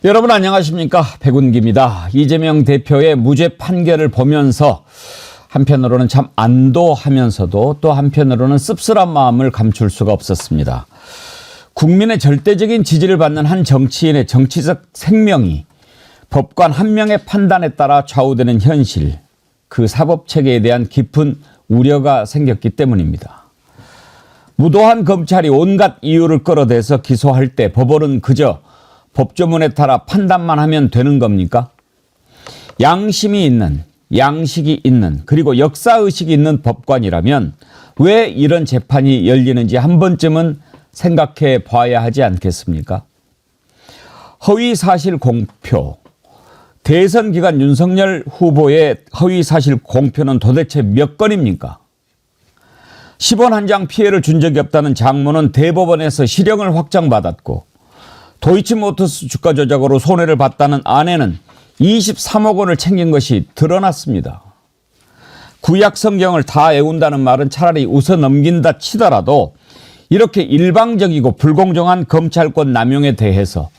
여러분 안녕하십니까? 백운기입니다. 이재명 대표의 무죄 판결을 보면서 한편으로는 참 안도하면서도 또 한편으로는 씁쓸한 마음을 감출 수가 없었습니다. 국민의 절대적인 지지를 받는 한 정치인의 정치적 생명이 법관 한 명의 판단에 따라 좌우되는 현실, 그 사법체계에 대한 깊은 우려가 생겼기 때문입니다. 무도한 검찰이 온갖 이유를 끌어대서 기소할 때 법원은 그저 법조문에 따라 판단만 하면 되는 겁니까? 양심이 있는, 양식이 있는, 그리고 역사의식이 있는 법관이라면 왜 이런 재판이 열리는지 한 번쯤은 생각해 봐야 하지 않겠습니까? 허위사실 공표, 대선 기간 윤석열 후보의 허위사실 공표는 도대체 몇 건입니까? 10원 한 장 피해를 준 적이 없다는 장모는 대법원에서 실형을 확정받았고, 도이치모터스 주가 조작으로 손해를 봤다는 아내는 23억 원을 챙긴 것이 드러났습니다. 구약 성경을 다 외운다는 말은 차라리 웃어 넘긴다 치더라도 이렇게 일방적이고 불공정한 검찰권 남용에 대해서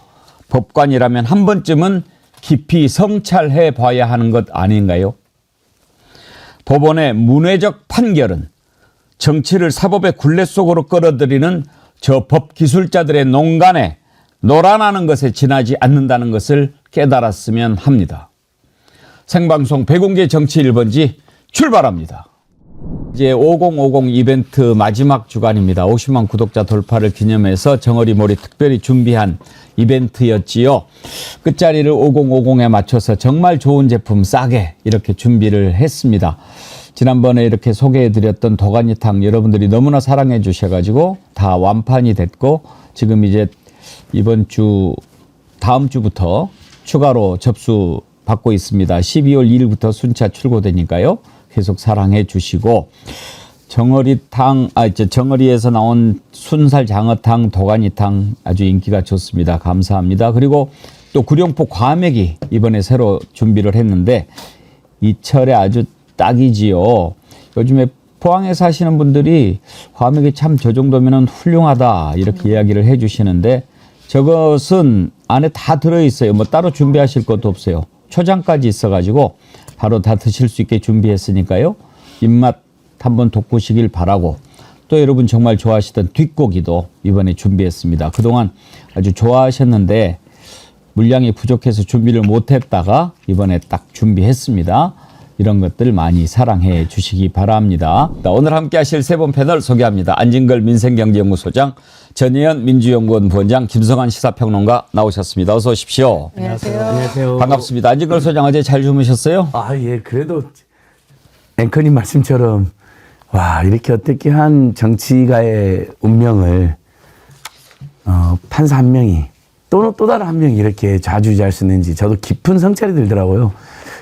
법관이라면 한 번쯤은 깊이 성찰해 봐야 하는 것 아닌가요? 법원의 문외적 판결은 정치를 사법의 굴레 속으로 끌어들이는 저 법기술자들의 농간에 노란하는 것에 지나지 않는다는 것을 깨달았으면 합니다. 생방송 백운기 정치 1번지 출발합니다. 이제 5050 이벤트 마지막 주간입니다. 50만 구독자 돌파를 기념해서 정어리몰이 특별히 준비한 이벤트였지요. 끝자리를 5050에 맞춰서 정말 좋은 제품 싸게 이렇게 준비를 했습니다. 지난번에 이렇게 소개해드렸던 도가니탕 여러분들이 너무나 사랑해 주셔가지고 다 완판이 됐고, 지금 이제 이번 주 다음 주부터 추가로 접수 받고 있습니다. 12월 2일부터 순차 출고되니까요. 계속 사랑해 주시고, 정어리에서 나온 순살 장어탕, 도가니탕 아주 인기가 좋습니다. 감사합니다. 그리고 또 구룡포 과메기 이번에 새로 준비를 했는데 이 철에 아주 딱이지요. 요즘에 포항에 사시는 분들이 과메기 참 저 정도면 훌륭하다 이렇게 이야기를 해 주시는데, 저것은 안에 다 들어있어요. 뭐 따로 준비하실 것도 없어요. 초장까지 있어가지고 바로 다 드실 수 있게 준비했으니까요. 입맛 한번 돋구시길 바라고, 또 여러분 정말 좋아하시던 뒷고기도 이번에 준비했습니다. 그동안 아주 좋아하셨는데 물량이 부족해서 준비를 못했다가 이번에 딱 준비했습니다. 이런 것들 많이 사랑해 주시기 바랍니다. 오늘 함께 하실 세 분 패널 소개합니다. 안진걸 민생경제연구소장, 전혜연 민주연구원 부원장, 김성환 시사평론가 나오셨습니다. 어서 오십시오. 안녕하세요. 안녕하세요. 반갑습니다. 안진걸 소장 어제 잘 주무셨어요? 예. 그래도 앵커님 말씀처럼 와, 이렇게 어떻게 한 정치가의 운명을 판사 한 명이 또는 또 다른 한 명이 이렇게 좌지우지할 수 있는지 저도 깊은 성찰이 들더라고요.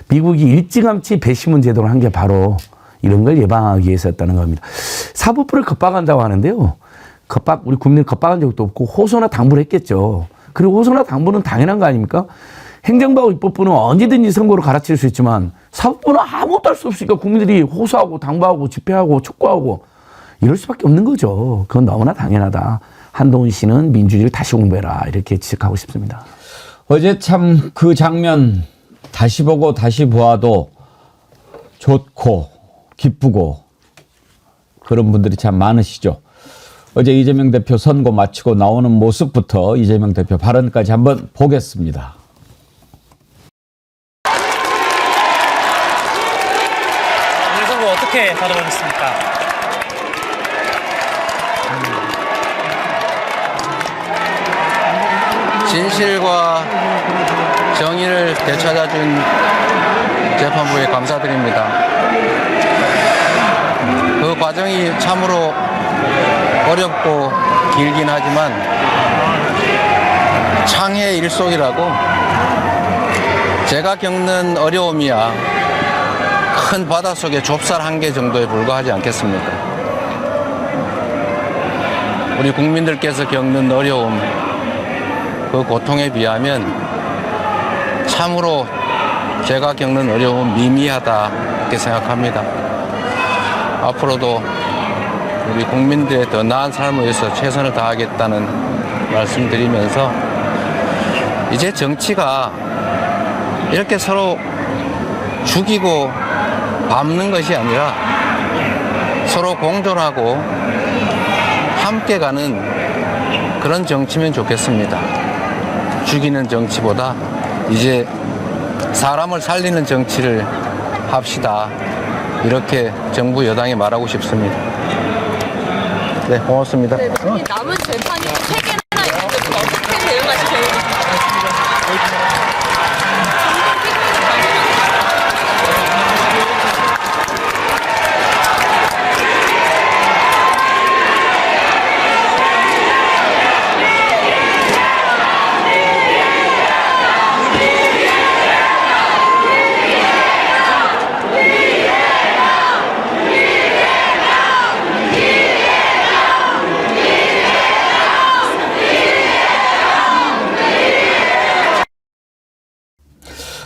미국이 일찌감치 배심원 제도를 한 게 바로 이런 걸 예방하기 위해서였다는 겁니다. 사법부를 겁박한다고 하는데요. 우리 국민을 겁박한 적도 없고 호소나 당부를 했겠죠. 그리고 호소나 당부는 당연한 거 아닙니까? 행정부하고 입법부는 언제든지 선고로 갈아칠 수 있지만 사법부는 아무것도 할 수 없으니까 국민들이 호소하고 당부하고 집회하고 촉구하고 이럴 수밖에 없는 거죠. 그건 너무나 당연하다. 한동훈 씨는 민주주의를 다시 공부해라, 이렇게 지적하고 싶습니다. 어제 참 그 장면 다시 보고 다시 보아도 좋고 기쁘고 그런 분들이 참 많으시죠. 어제 이재명 대표 선고 마치고 나오는 모습부터 이재명 대표 발언까지 한번 보겠습니다. 오늘 선거 어떻게 받아보겠습니까? 진실과 정의를 되찾아준 재판부에 감사드립니다. 그 과정이 참으로 어렵고 길긴 하지만 창의 일속이라고, 제가 겪는 어려움이야 큰 바닷속의 좁쌀 한 개 정도에 불과하지 않겠습니까? 우리 국민들께서 겪는 어려움, 그 고통에 비하면 참으로 제가 겪는 어려움은 미미하다 이렇게 생각합니다. 앞으로도 우리 국민들의 더 나은 삶을 위해서 최선을 다하겠다는 말씀드리면서 이제 정치가 이렇게 서로 죽이고 밟는 것이 아니라 서로 공존하고 함께 가는 그런 정치면 좋겠습니다. 죽이는 정치보다 이제 사람을 살리는 정치를 합시다. 이렇게 정부 여당에 말하고 싶습니다. 네, 고맙습니다. 네, 남은 재판이 3개나 있는데 그 어떻게 대응하실 계획이신가요?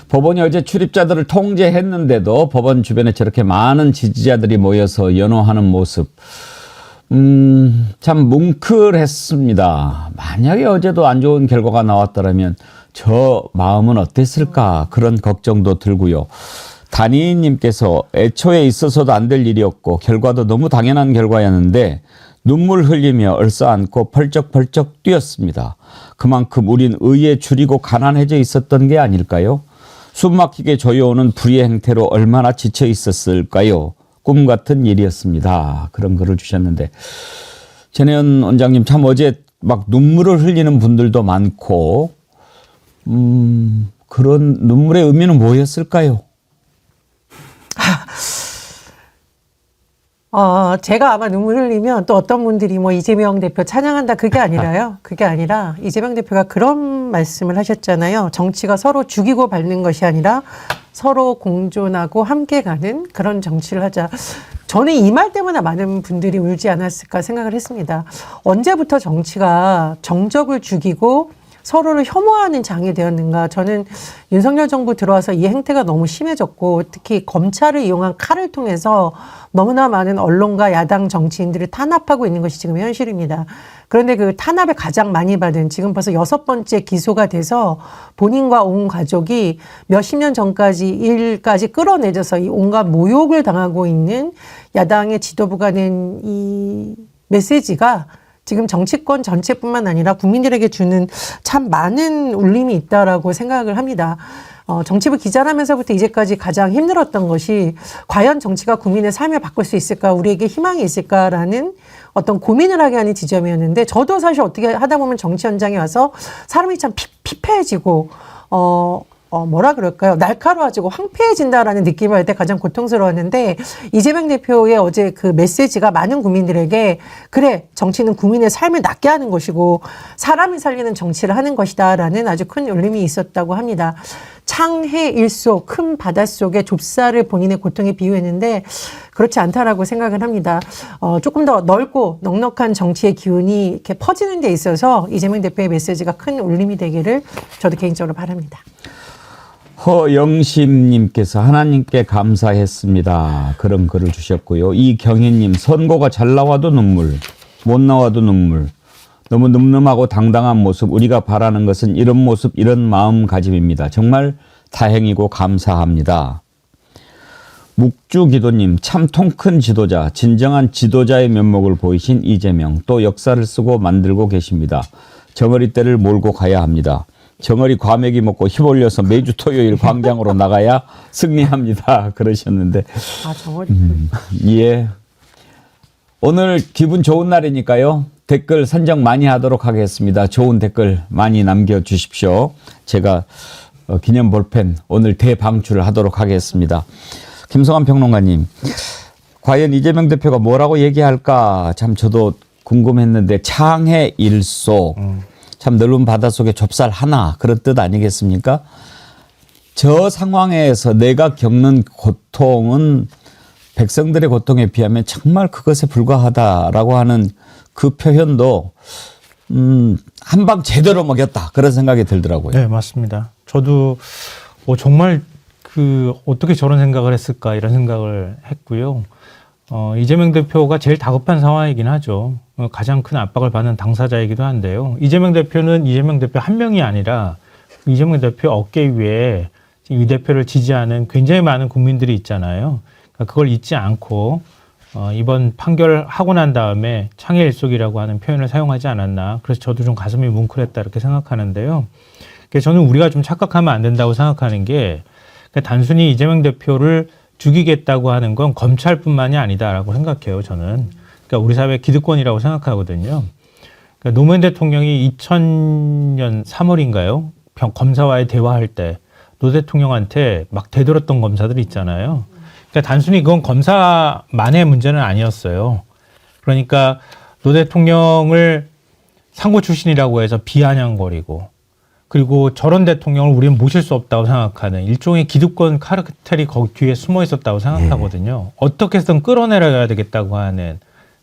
법원이 어제 출입자들을 통제했는데도 법원 주변에 저렇게 많은 지지자들이 모여서 연호하는 모습, 참 뭉클했습니다. 만약에 어제도 안 좋은 결과가 나왔더라면 저 마음은 어땠을까 그런 걱정도 들고요. 단이님께서 애초에 있어서도 안 될 일이었고 결과도 너무 당연한 결과였는데 눈물 흘리며 얼싸안고 펄쩍펄쩍 뛰었습니다. 그만큼 우린 의에 줄이고 가난해져 있었던 게 아닐까요? 숨막히게 조여오는 불의의 행태로 얼마나 지쳐 있었을까요? 꿈 같은 일이었습니다. 그런 글을 주셨는데 전혜연 원장님 참 어제 막 눈물을 흘리는 분들도 많고 그런 눈물의 의미는 뭐였을까요? 제가 아마 눈물 흘리면 또 어떤 분들이 뭐 이재명 대표 찬양한다 그게 아니라요. 그게 아니라 이재명 대표가 그런 말씀을 하셨잖아요. 정치가 서로 죽이고 밟는 것이 아니라 서로 공존하고 함께 가는 그런 정치를 하자. 저는 이 말 때문에 많은 분들이 울지 않았을까 생각을 했습니다. 언제부터 정치가 정적을 죽이고 서로를 혐오하는 장이 되었는가. 저는 윤석열 정부 들어와서 이 행태가 너무 심해졌고 특히 검찰을 이용한 칼을 통해서 너무나 많은 언론과 야당 정치인들을 탄압하고 있는 것이 지금 현실입니다. 그런데 그 탄압에 가장 많이 받은 지금 벌써 6번째 기소가 돼서 본인과 온 가족이 몇십 년 전까지 일까지 끌어내져서 이 온갖 모욕을 당하고 있는 야당의 지도부가 낸 이 메시지가 지금 정치권 전체뿐만 아니라 국민들에게 주는 참 많은 울림이 있다라고 생각을 합니다. 정치부 기자라면서부터 이제까지 가장 힘들었던 것이 과연 정치가 국민의 삶을 바꿀 수 있을까, 우리에게 희망이 있을까라는 어떤 고민을 하게 하는 지점이었는데 저도 사실 어떻게 하다 보면 정치 현장에 와서 사람이 참 피폐해지고 뭐라 그럴까요? 날카로워지고 황폐해진다라는 느낌을 할 때 가장 고통스러웠는데 이재명 대표의 어제 그 메시지가 많은 국민들에게 그래, 정치는 국민의 삶을 낫게 하는 것이고 사람을 살리는 정치를 하는 것이다라는 아주 큰 울림이 있었다고 합니다. 창해 일소 큰 바닷속에 좁쌀을 본인의 고통에 비유했는데 그렇지 않다라고 생각을 합니다. 조금 더 넓고 넉넉한 정치의 기운이 이렇게 퍼지는 데 있어서 이재명 대표의 메시지가 큰 울림이 되기를 저도 개인적으로 바랍니다. 허영심님께서 하나님께 감사했습니다. 그런 글을 주셨고요. 이경희님, 선거가 잘 나와도 눈물, 못 나와도 눈물. 너무 늠름하고 당당한 모습, 우리가 바라는 것은 이런 모습, 이런 마음가짐입니다. 정말 다행이고 감사합니다. 묵주기도님, 참 통 큰 지도자, 진정한 지도자의 면목을 보이신 이재명, 또 역사를 쓰고 만들고 계십니다. 정어리 떼를 몰고 가야 합니다. 정어리 과메기 먹고 힘 올려서 매주 토요일 광장으로 나가야 승리합니다. 그러셨는데. 정어리. 예. 오늘 기분 좋은 날이니까요. 댓글 선정 많이 하도록 하겠습니다. 좋은 댓글 많이 남겨주십시오. 제가 기념 볼펜 오늘 대방출을 하도록 하겠습니다. 김성환 평론가님, 과연 이재명 대표가 뭐라고 얘기할까 참 저도 궁금했는데 창해 일소, 참 넓은 바닷속에 좁쌀 하나 그런 뜻 아니겠습니까? 저 상황에서 내가 겪는 고통은 백성들의 고통에 비하면 정말 그것에 불과하다라고 하는 그 표현도 한 방 제대로 먹였다 그런 생각이 들더라고요. 네, 맞습니다. 저도 정말 어떻게 저런 생각을 했을까 이런 생각을 했고요. 이재명 대표가 제일 다급한 상황이긴 하죠. 가장 큰 압박을 받는 당사자이기도 한데요. 이재명 대표는 이재명 대표 한 명이 아니라 이재명 대표 어깨 위에 지금 이 대표를 지지하는 굉장히 많은 국민들이 있잖아요. 그러니까 그걸 잊지 않고 이번 판결하고 난 다음에 창의 일속이라고 하는 표현을 사용하지 않았나. 그래서 저도 좀 가슴이 뭉클했다 이렇게 생각하는데요. 그래서 저는 우리가 좀 착각하면 안 된다고 생각하는 게 그러니까 단순히 이재명 대표를 죽이겠다고 하는 건 검찰뿐만이 아니다라고 생각해요. 저는. 그러니까 우리 사회 기득권이라고 생각하거든요. 그러니까 노무현 대통령이 2000년 3월인가요? 검사와의 대화할 때 노 대통령한테 막 대들었던 검사들이 있잖아요. 그러니까 단순히 그건 검사만의 문제는 아니었어요. 그러니까 노 대통령을 상고 출신이라고 해서 비아냥거리고 그리고 저런 대통령을 우리는 모실 수 없다고 생각하는 일종의 기득권 카르텔이 거기 뒤에 숨어 있었다고 생각하거든요. 어떻게 해서든 끌어내려야 되겠다고 하는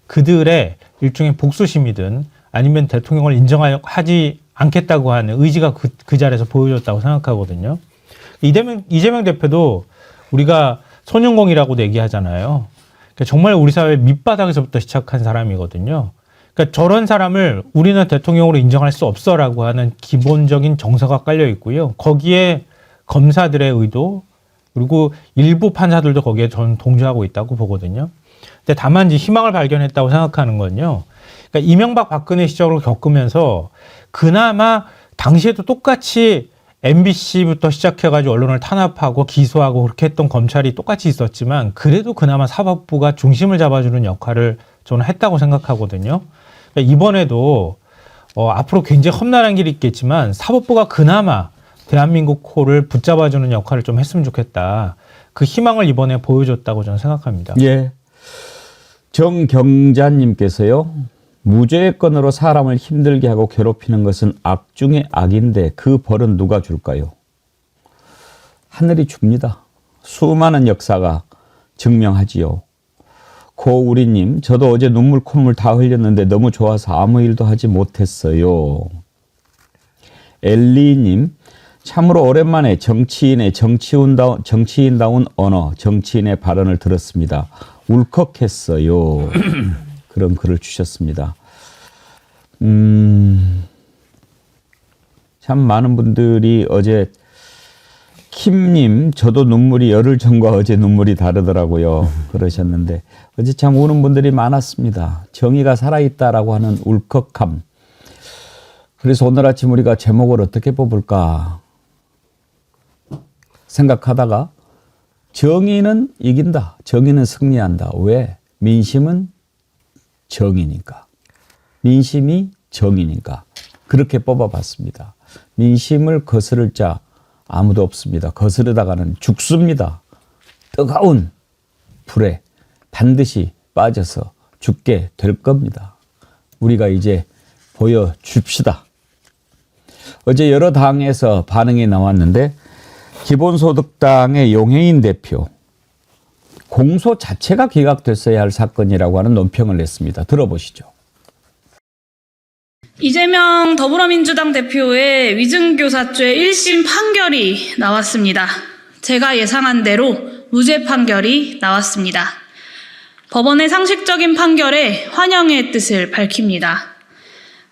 그들의 일종의 복수심이든 아니면 대통령을 인정하지 않겠다고 하는 의지가 그 자리에서 보여줬다고 생각하거든요. 이재명 대표도 우리가 소년공이라고 얘기하잖아요. 그러니까 정말 우리 사회 밑바닥에서부터 시작한 사람이거든요. 그러니까 저런 사람을 우리는 대통령으로 인정할 수 없어라고 하는 기본적인 정서가 깔려 있고요. 거기에 검사들의 의도 그리고 일부 판사들도 거기에 저는 동조하고 있다고 보거든요. 근데 다만 이제 희망을 발견했다고 생각하는 건요. 그러니까 이명박 박근혜 시절을 겪으면서 그나마 당시에도 똑같이 MBC부터 시작해가지고 언론을 탄압하고 기소하고 그렇게 했던 검찰이 똑같이 있었지만 그래도 그나마 사법부가 중심을 잡아주는 역할을 저는 했다고 생각하거든요. 그러니까 이번에도 앞으로 굉장히 험난한 길이 있겠지만 사법부가 그나마 대한민국 코를 붙잡아주는 역할을 좀 했으면 좋겠다. 그 희망을 이번에 보여줬다고 저는 생각합니다. 예. 정경자님께서요. 무죄권으로 사람을 힘들게 하고 괴롭히는 것은 악 중의 악인데 그 벌은 누가 줄까요? 하늘이 줍니다. 수많은 역사가 증명하지요. 고우리님, 저도 어제 눈물 콧물 다 흘렸는데 너무 좋아서 아무 일도 하지 못했어요. 엘리님, 참으로 오랜만에 정치인의 정치인다운 언어, 정치인의 발언을 들었습니다. 울컥했어요. 그런 글을 주셨습니다. 참 많은 분들이 어제 킴님, 저도 눈물이 열흘 전과 어제 눈물이 다르더라고요. 그러셨는데 어제 참 우는 분들이 많았습니다. 정의가 살아있다라고 하는 울컥함. 그래서 오늘 아침 우리가 제목을 어떻게 뽑을까 생각하다가 정의는 이긴다. 정의는 승리한다. 왜? 민심은 정의니까. 민심이 정의니까. 그렇게 뽑아봤습니다. 민심을 거스를 자 아무도 없습니다. 거스르다가는 죽습니다. 뜨거운 불에 반드시 빠져서 죽게 될 겁니다. 우리가 이제 보여줍시다. 어제 여러 당에서 반응이 나왔는데 기본소득당의 용해인 대표 공소 자체가 기각됐어야 할 사건이라고 하는 논평을 냈습니다. 들어보시죠. 이재명 더불어민주당 대표의 위증교사죄 1심 판결이 나왔습니다. 제가 예상한 대로 무죄 판결이 나왔습니다. 법원의 상식적인 판결에 환영의 뜻을 밝힙니다.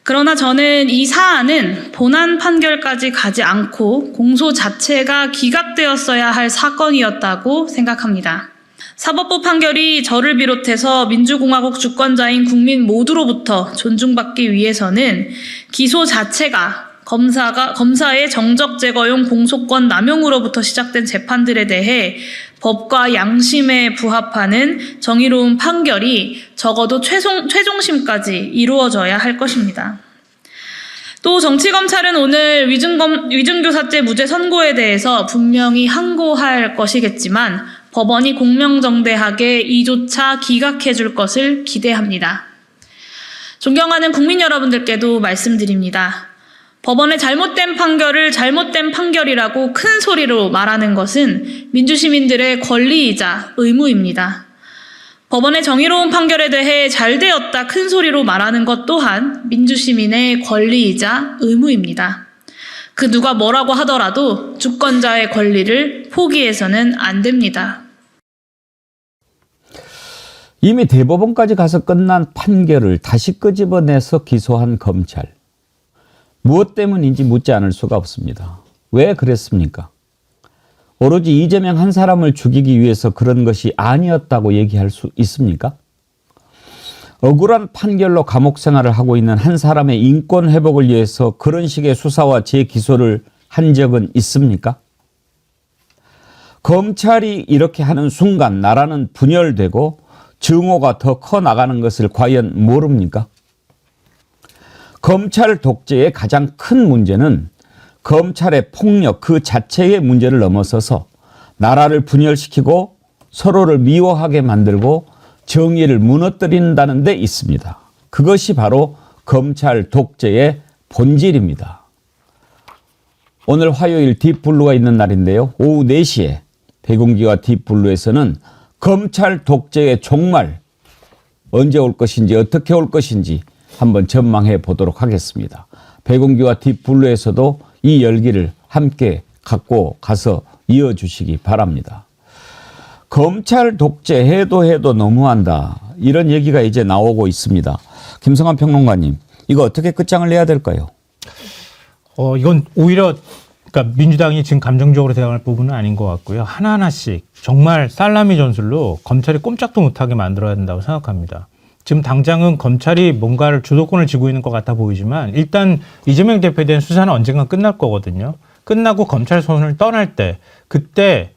그러나 저는 이 사안은 본안 판결까지 가지 않고 공소 자체가 기각되었어야 할 사건이었다고 생각합니다. 사법부 판결이 저를 비롯해서 민주공화국 주권자인 국민 모두로부터 존중받기 위해서는 기소 자체가 검사의 정적 제거용 공소권 남용으로부터 시작된 재판들에 대해 법과 양심에 부합하는 정의로운 판결이 적어도 최종심까지 이루어져야 할 것입니다. 또 정치검찰은 오늘 위증교사죄 무죄 선고에 대해서 분명히 항고할 것이겠지만 법원이 공명정대하게 이조차 기각해 줄 것을 기대합니다. 존경하는 국민 여러분들께도 말씀드립니다. 법원의 잘못된 판결을 잘못된 판결이라고 큰 소리로 말하는 것은 민주시민들의 권리이자 의무입니다. 법원의 정의로운 판결에 대해 잘되었다 큰 소리로 말하는 것 또한 민주시민의 권리이자 의무입니다. 그 누가 뭐라고 하더라도 주권자의 권리를 포기해서는 안 됩니다. 이미 대법원까지 가서 끝난 판결을 다시 끄집어내서 기소한 검찰. 무엇 때문인지 묻지 않을 수가 없습니다. 왜 그랬습니까? 오로지 이재명 한 사람을 죽이기 위해서 그런 것이 아니었다고 얘기할 수 있습니까? 억울한 판결로 감옥 생활을 하고 있는 한 사람의 인권 회복을 위해서 그런 식의 수사와 재기소를 한 적은 있습니까? 검찰이 이렇게 하는 순간 나라는 분열되고 증오가 더 커 나가는 것을 과연 모릅니까? 검찰 독재의 가장 큰 문제는 검찰의 폭력 그 자체의 문제를 넘어서서 나라를 분열시키고 서로를 미워하게 만들고 정의를 무너뜨린다는 데 있습니다. 그것이 바로 검찰 독재의 본질입니다. 오늘 화요일 딥블루가 있는 날인데요. 오후 4시에 대공기와 딥블루에서는 검찰 독재의 종말 언제 올 것인지 어떻게 올 것인지 한번 전망해 보도록 하겠습니다. 대공기와 딥블루에서도 이 열기를 함께 갖고 가서 이어주시기 바랍니다. 검찰 독재 해도 너무한다. 이런 얘기가 이제 나오고 있습니다. 김성환 평론가님, 이거 어떻게 끝장을 내야 될까요? 이건 오히려 그러니까 민주당이 지금 감정적으로 대응할 부분은 아닌 것 같고요. 하나하나씩 정말 살라미 전술로 검찰이 꼼짝도 못하게 만들어야 된다고 생각합니다. 지금 당장은 검찰이 뭔가를 주도권을 쥐고 있는 것 같아 보이지만 일단 이재명 대표에 대한 수사는 언젠가 끝날 거거든요. 끝나고 검찰 손을 떠날 때 그때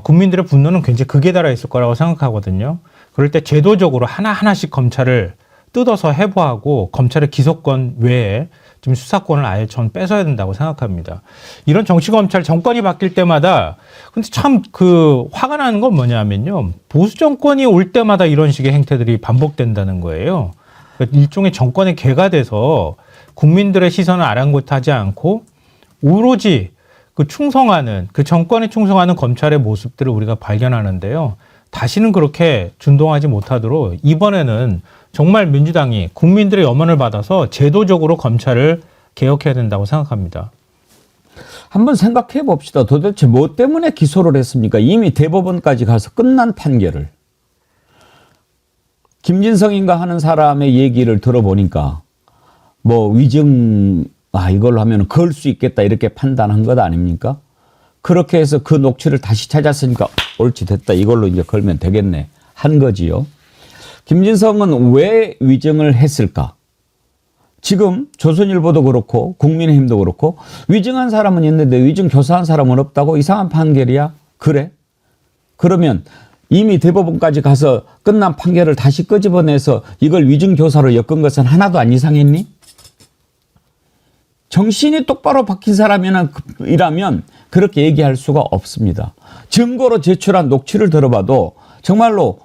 국민들의 분노는 굉장히 극에 달해 있을 거라고 생각하거든요. 그럴 때 제도적으로 하나하나씩 검찰을 뜯어서 해부하고 검찰의 기소권 외에 지금 수사권을 아예 전 뺏어야 된다고 생각합니다. 이런 정치검찰 정권이 바뀔 때마다 근데 참 화가 나는 건 뭐냐면요. 보수 정권이 올 때마다 이런 식의 행태들이 반복된다는 거예요. 그러니까 일종의 정권의 개가 돼서 국민들의 시선을 아랑곳하지 않고 오로지 그 정권에 충성하는 검찰의 모습들을 우리가 발견하는데요. 다시는 그렇게 준동하지 못하도록 이번에는 정말 민주당이 국민들의 염원을 받아서 제도적으로 검찰을 개혁해야 된다고 생각합니다. 한번 생각해 봅시다. 도대체 뭐 때문에 기소를 했습니까? 이미 대법원까지 가서 끝난 판결을. 김진성인가 하는 사람의 얘기를 들어보니까 뭐 위증 이걸로 하면 걸 수 있겠다 이렇게 판단한 것 아닙니까? 그렇게 해서 그 녹취를 다시 찾았으니까 옳지 됐다 이걸로 이제 걸면 되겠네 한 거지요. 김진성은 왜 위증을 했을까? 지금 조선일보도 그렇고 국민의힘도 그렇고 위증한 사람은 있는데 위증 교사한 사람은 없다고 이상한 판결이야? 그래? 그러면 이미 대법원까지 가서 끝난 판결을 다시 끄집어내서 이걸 위증 교사로 엮은 것은 하나도 안 이상했니? 정신이 똑바로 박힌 사람이라면 그렇게 얘기할 수가 없습니다. 증거로 제출한 녹취를 들어봐도 정말로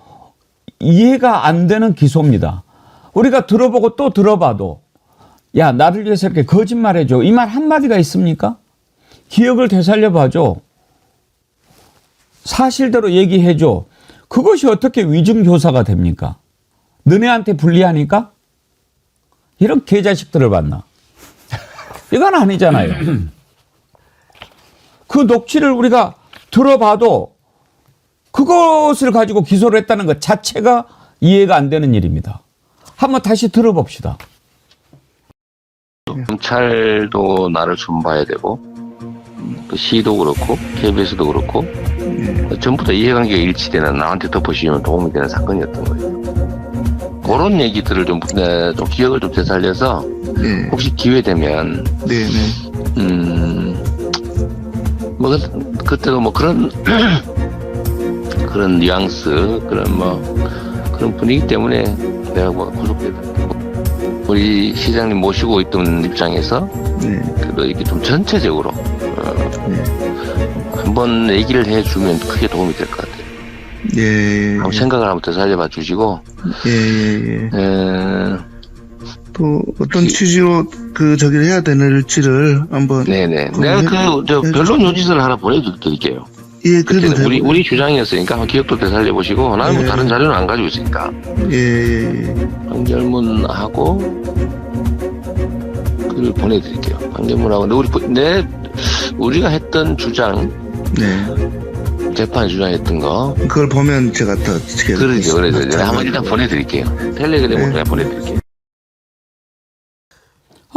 이해가 안 되는 기소입니다. 우리가 들어보고 또 들어봐도 야 나를 위해서 이렇게 거짓말해줘. 이 말 한마디가 있습니까? 기억을 되살려봐줘. 사실대로 얘기해줘. 그것이 어떻게 위증교사가 됩니까? 너네한테 불리하니까? 이런 개자식들을 봤나? 이건 아니잖아요. 그 녹취를 우리가 들어봐도 그것을 가지고 기소를 했다는 것 자체가 이해가 안 되는 일입니다. 한번 다시 들어봅시다. 경찰도 나를 좀 봐야 되고 또 시도 그렇고 KBS도 그렇고 전부 다 이해관계가 일치되는 나한테 덮어씌우면 도움이 되는 사건이었던 거예요. 그런 얘기들을 좀 기억을 좀 되살려서 네. 혹시 기회 되면 뭐 그때도 뭐 그런 그런 뉘앙스 그런 분위기 때문에 내가 뭐 구속되다. 우리 시장님 모시고 있던 입장에서 그래도 이렇게 좀 전체적으로 한번 얘기를 해주면 크게 도움이 될 것 같아요. 한번 생각을 한번 되살려봐 주시고. 또 어떤 취지로 저기를 해야 되는지를 한번. 네네. 내가 변론 요지서를 하나 보내드릴게요. 예, 그래도 되고. 우리 주장이었으니까 한번 기억도 되살려 보시고 나는 뭐 다른 자료는 안 가지고 있으니까. 판결문하고 그걸 보내드릴게요. 판결문하고 근데 우리가 했던 주장. 재판 주장했던 거. 그걸 보면 제가 더 지게. 그러죠. 한번 일단 보내드릴게요. 텔레그램으로 그냥 보내드릴게요.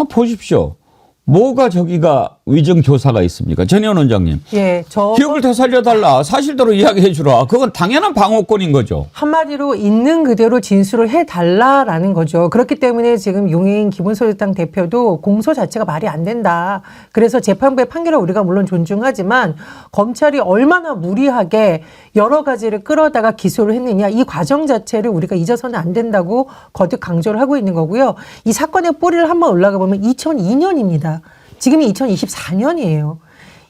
보십시오. 뭐가 저기가 위증 교사가 있습니까? 전현 원장님. 예, 기억을 되살려달라. 사실대로 이야기해 주라. 그건 당연한 방어권인 거죠. 한마디로 있는 그대로 진술을 해달라라는 거죠. 그렇기 때문에 지금 용해인 기본소득당 대표도 공소 자체가 말이 안 된다. 그래서 재판부의 판결을 우리가 물론 존중하지만 검찰이 얼마나 무리하게 여러 가지를 끌어다가 기소를 했느냐. 이 과정 자체를 우리가 잊어서는 안 된다고 거듭 강조를 하고 있는 거고요. 이 사건의 뿌리를 한번 올라가 보면 2002년입니다. 지금이 2024년이에요.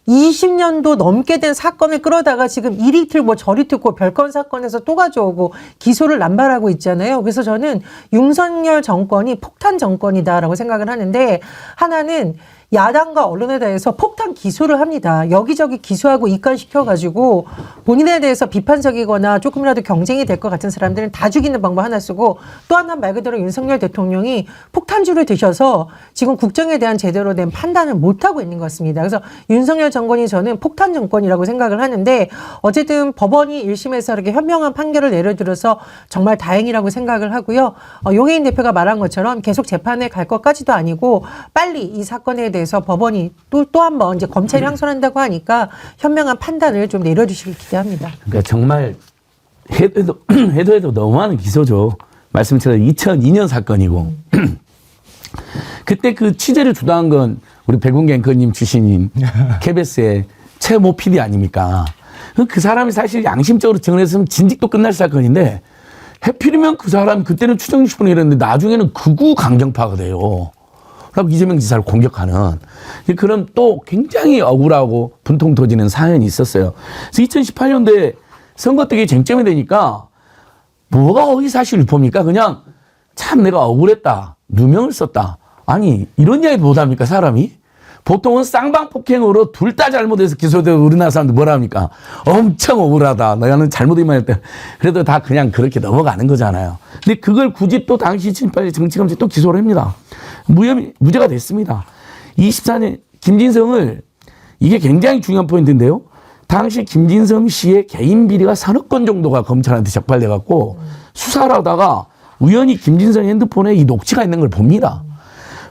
20년도 넘게 된 사건을 끌어다가 지금 이리 틀고 저리 틀고 별건 사건에서 또 가져오고 기소를 남발하고 있잖아요. 그래서 저는 윤석열 정권이 폭탄 정권이다라고 생각을 하는데 하나는 야당과 언론에 대해서 폭탄 기소를 합니다. 여기저기 기소하고 입건시켜가지고 본인에 대해서 비판적이거나 조금이라도 경쟁이 될 것 같은 사람들은 다 죽이는 방법 하나 쓰고 또 하나 말 그대로 윤석열 대통령이 폭탄주를 드셔서 지금 국정에 대한 제대로 된 판단을 못하고 있는 것 같습니다. 그래서 윤석열 정권이 저는 폭탄 정권이라고 생각을 하는데 어쨌든 법원이 1심에서 이렇게 현명한 판결을 내려들어서 정말 다행이라고 생각을 하고요. 용해인 대표가 말한 것처럼 계속 재판에 갈 것까지도 아니고 빨리 이 사건에 대해서 법원이 또 한 번 이제 검찰이 항소한다고 하니까 현명한 판단을 좀 내려주시길 기대합니다. 그러니까 정말 해도 너무하는 기소죠. 말씀처럼 2002년 사건이고 그때 그 취재를 주도한 건 우리 백운기 앵커님 출신인 KBS의 최모 PD 아닙니까? 그 사람이 사실 양심적으로 정리했으면 진직도 끝날 사건인데 해필이면 그 사람 그때는 추정유신을 이랬는데 나중에는 극우 강경파가 돼요. 그럼 이재명 지사를 공격하는 그런 또 굉장히 억울하고 분통 터지는 사연이 있었어요. 그래서 2018년도에 선거 때 쟁점이 되니까 뭐가 허위사실 유포입니까? 그냥 참 내가 억울했다. 누명을 썼다. 아니 이런 이야기 못합니까 사람이? 보통은 쌍방폭행으로 둘 다 잘못해서 기소되고 우리나라 사람들 뭐라 합니까? 엄청 억울하다. 너는 잘못이만 했다. 그래도 다 그냥 그렇게 넘어가는 거잖아요. 근데 그걸 굳이 또 당시 2018년 정치검찰이 또 기소를 합니다. 무죄가 됐습니다. 24년 김진성을 이게 굉장히 중요한 포인트인데요. 당시 김진성 씨의 개인 비리가 3억 건 정도가 검찰한테 적발돼 갖고 수사를 하다가 우연히 김진성 핸드폰에 이 녹취가 있는 걸 봅니다.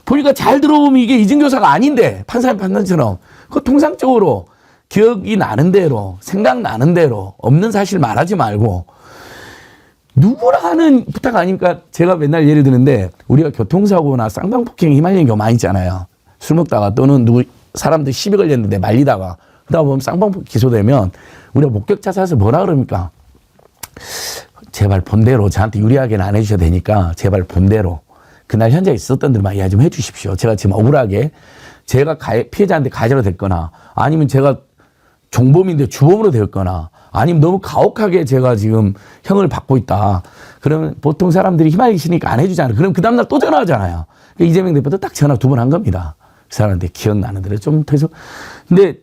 보니까 잘 들어보면 이게 이중교사가 아닌데 판사님 판단처럼 그 통상적으로 기억이 나는 대로 생각나는 대로 없는 사실 말하지 말고 누구나 하는 부탁 아닙니까? 제가 맨날 예를 드는데 우리가 교통사고나 쌍방폭행에 휘말리는 경우 많이 있잖아요. 술 먹다가 또는 사람들 시비 걸렸는데 말리다가 그러다 보면 쌍방폭 기소되면 우리가 목격자 찾아서 뭐라 그럽니까? 제발 본대로 저한테 유리하게는 안 해주셔도 되니까 제발 본대로 그날 현장에 있었던 데만 이해 좀 해 주십시오. 제가 지금 억울하게 제가 피해자한테 가해자로 됐거나 아니면 제가 종범인데 주범으로 됐거나 아니면 너무 가혹하게 제가 지금 형을 받고 있다. 그러면 보통 사람들이 휘말리시니까 안 해주잖아요. 그럼 그 다음날 또 전화하잖아요. 그러니까 이재명 대표도 딱 전화 2번 한 겁니다. 그 사람한테 기억나는 대로 좀 해서. 근데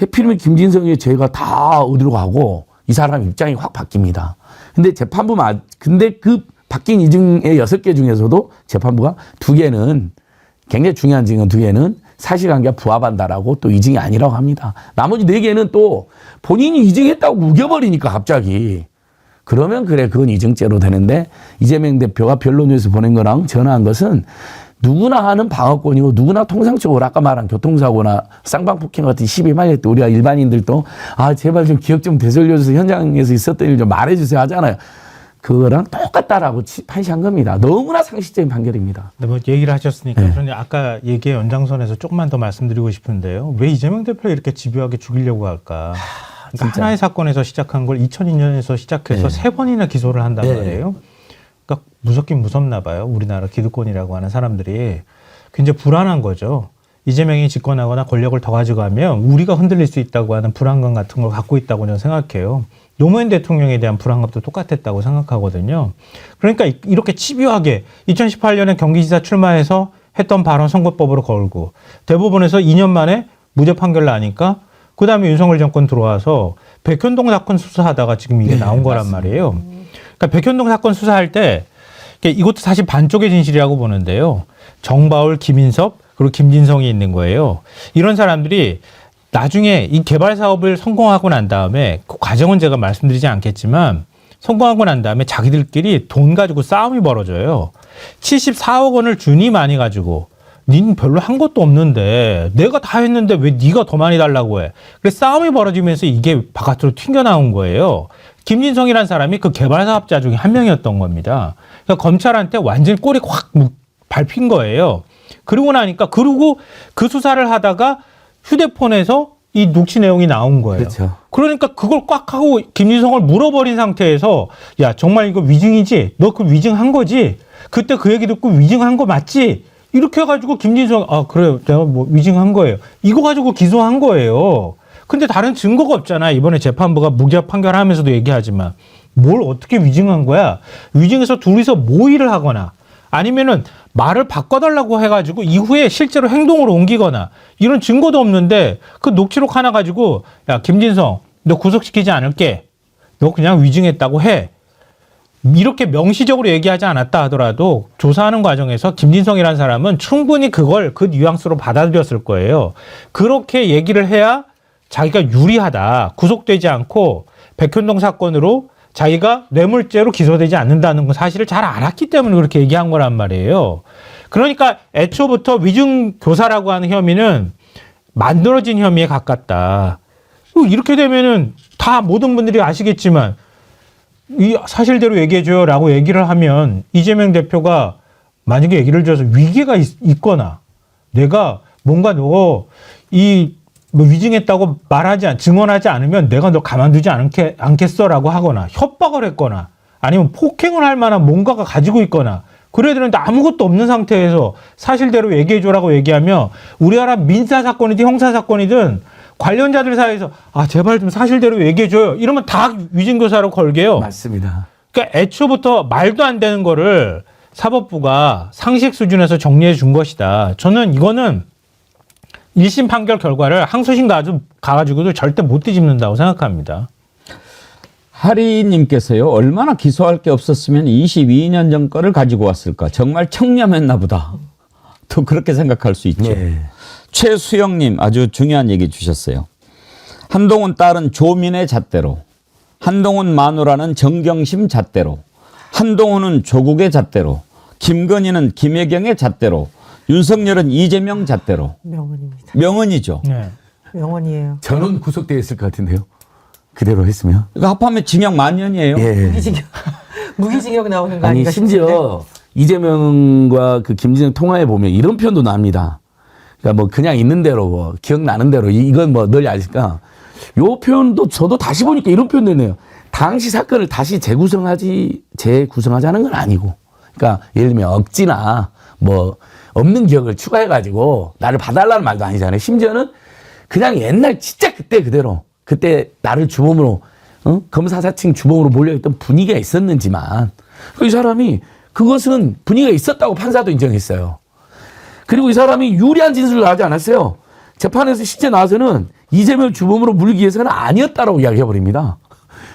해필이면 김진성의 죄가 다 어디로 가고 이 사람 입장이 확 바뀝니다. 근데 근데 그 바뀐 이증의 6개 중에서도 재판부가 2개는 굉장히 중요한 증언 2개는 사실관계가 부합한다라고 또 이증이 아니라고 합니다. 나머지 4개는 또 본인이 이증했다고 우겨버리니까 갑자기. 그러면 그래 그건 이증죄로 되는데 이재명 대표가 변론에서 보낸 거랑 전화한 것은 누구나 하는 방어권이고 누구나 통상적으로 아까 말한 교통사고나 쌍방폭행 같은 시비 말릴 때 우리가 일반인들도 아 제발 좀 기억 좀 되살려줘서 현장에서 있었던 일 좀 말해주세요 하잖아요. 그거랑 똑같다라고 판시한 겁니다. 너무나 상식적인 판결입니다. 네, 뭐 얘기를 하셨으니까 네. 저는 아까 얘기의 연장선에서 조금만 더 말씀드리고 싶은데요. 왜 이재명 대표를 이렇게 집요하게 죽이려고 할까? 그러니까 하나의 사건에서 시작한 걸 2002년에서 시작해서 네. 3번이나 기소를 한단 네. 말이에요. 그러니까 무섭긴 무섭나 봐요. 우리나라 기득권이라고 하는 사람들이. 굉장히 불안한 거죠. 이재명이 집권하거나 권력을 더 가져가면 우리가 흔들릴 수 있다고 하는 불안감 같은 걸 갖고 있다고 저는 생각해요. 노무현 대통령에 대한 불안감도 똑같았다고 생각하거든요. 그러니까 이렇게 집요하게 2018년에 경기지사 출마해서 했던 발언 선거법으로 걸고 대법원에서 2년 만에 무죄 판결 나니까 그다음에 윤석열 정권 들어와서 백현동 사건 수사하다가 지금 이게 나온 거란 맞습니다. 말이에요. 그러니까 백현동 사건 수사할 때 이것도 사실 반쪽의 진실이라고 보는데요. 정바울, 김인섭 그리고 김진성이 있는 거예요. 이런 사람들이 나중에 이 개발 사업을 성공하고 난 다음에 그 과정은 제가 말씀드리지 않겠지만 성공하고 난 다음에 자기들끼리 돈 가지고 싸움이 벌어져요. 74억 원을 주니 많이 가지고 닌 별로 한 것도 없는데 내가 다 했는데 왜 네가 더 많이 달라고 해. 그래서 싸움이 벌어지면서 이게 바깥으로 튕겨나온 거예요. 김진성이라는 사람이 그 개발 사업자 중에 한 명이었던 겁니다. 그러니까 검찰한테 완전히 꼬리 확 밟힌 거예요. 그러고 나니까 그리고 그 수사를 하다가 휴대폰에서 이 녹취 내용이 나온 거예요. 그렇죠. 그러니까 그걸 꽉 하고 김진성을 물어버린 상태에서 야 정말 이거 위증이지? 너 그 위증한 거지? 그때 그 얘기 듣고 위증한 거 맞지? 이렇게 해가지고 김진성 아 그래요 내가 뭐 위증한 거예요. 이거 가지고 기소한 거예요. 근데 다른 증거가 없잖아. 이번에 재판부가 무죄 판결하면서도 얘기하지만 뭘 어떻게 위증한 거야? 위증해서 둘이서 모의를 하거나 아니면은 말을 바꿔달라고 해가지고 이후에 실제로 행동으로 옮기거나 이런 증거도 없는데 그 녹취록 하나 가지고 야 김진성 너 구속시키지 않을게. 너 그냥 위증했다고 해. 이렇게 명시적으로 얘기하지 않았다 하더라도 조사하는 과정에서 김진성이라는 사람은 충분히 그걸 그 뉘앙스로 받아들였을 거예요. 그렇게 얘기를 해야 자기가 유리하다. 구속되지 않고 백현동 사건으로 자기가 뇌물죄로 기소되지 않는다는 사실을 잘 알았기 때문에 그렇게 얘기한 거란 말이에요. 그러니까 애초부터 위증교사라고 하는 혐의는 만들어진 혐의에 가깝다. 이렇게 되면은 다 모든 분들이 아시겠지만 이 사실대로 얘기해줘요 라고 얘기를 하면 이재명 대표가 만약에 얘기를 들어서 위계가 있거나 내가 뭔가 너 뭐 위증했다고 증언하지 않으면 내가 너 가만두지 않겠어라고 하거나 협박을 했거나 아니면 폭행을 할 만한 뭔가가 가지고 있거나 그래야 되는데 아무것도 없는 상태에서 사실대로 얘기해줘라고 얘기하면 우리나라 민사사건이든 형사사건이든 관련자들 사이에서 아 제발 좀 사실대로 얘기해줘요 이러면 다 위증교사로 걸게요. 맞습니다. 그러니까 애초부터 말도 안 되는 거를 사법부가 상식 수준에서 정리해 준 것이다. 저는 이거는 1심 판결 결과를 항소심 가가지고도 절대 못 뒤집는다고 생각합니다. 하리님께서요. 얼마나 기소할 게 없었으면 22년 전 거를 가지고 왔을까. 정말 청렴했나 보다. 또 그렇게 생각할 수 있죠. 네. 최수영님 아주 중요한 얘기 주셨어요. 한동훈 딸은 조민의 잣대로, 한동훈 마누라는 정경심 잣대로, 한동훈은 조국의 잣대로, 김건희는 김혜경의 잣대로, 윤석열은 이재명 잣대로. 명언입니다. 명언이죠. 네. 명언이에요. 저는 구속되어 있을 것 같은데요. 그대로 했으면. 그러니까 합하면 징역 만년이에요. 예. 무기징역 나오는 거 아니 아닌가 싶은데. 심지어 이재명과 그 김진영 통화해 보면 이런 표현도 납니다. 그러니까 뭐 그냥 있는 대로 뭐 기억나는 대로 이건 뭐 널리 아실까? 요 표현도 저도 다시 보니까 이런 표현 되네요. 당시 사건을 다시 재구성하자는 건 아니고. 그러니까 예를 들면 억지나 뭐 없는 기억을 추가해가지고 나를 봐달라는 말도 아니잖아요. 심지어는 그냥 옛날 진짜 그때 그대로 그때 나를 주범으로 검사 사칭 주범으로 몰려있던 분위기가 있었는지만 이 사람이 그것은 분위기가 있었다고 판사도 인정했어요. 그리고 이 사람이 유리한 진술을 하지 않았어요. 재판에서 실제 나와서는 이재명 주범으로 몰기 위해서는 아니었다라고 이야기해버립니다.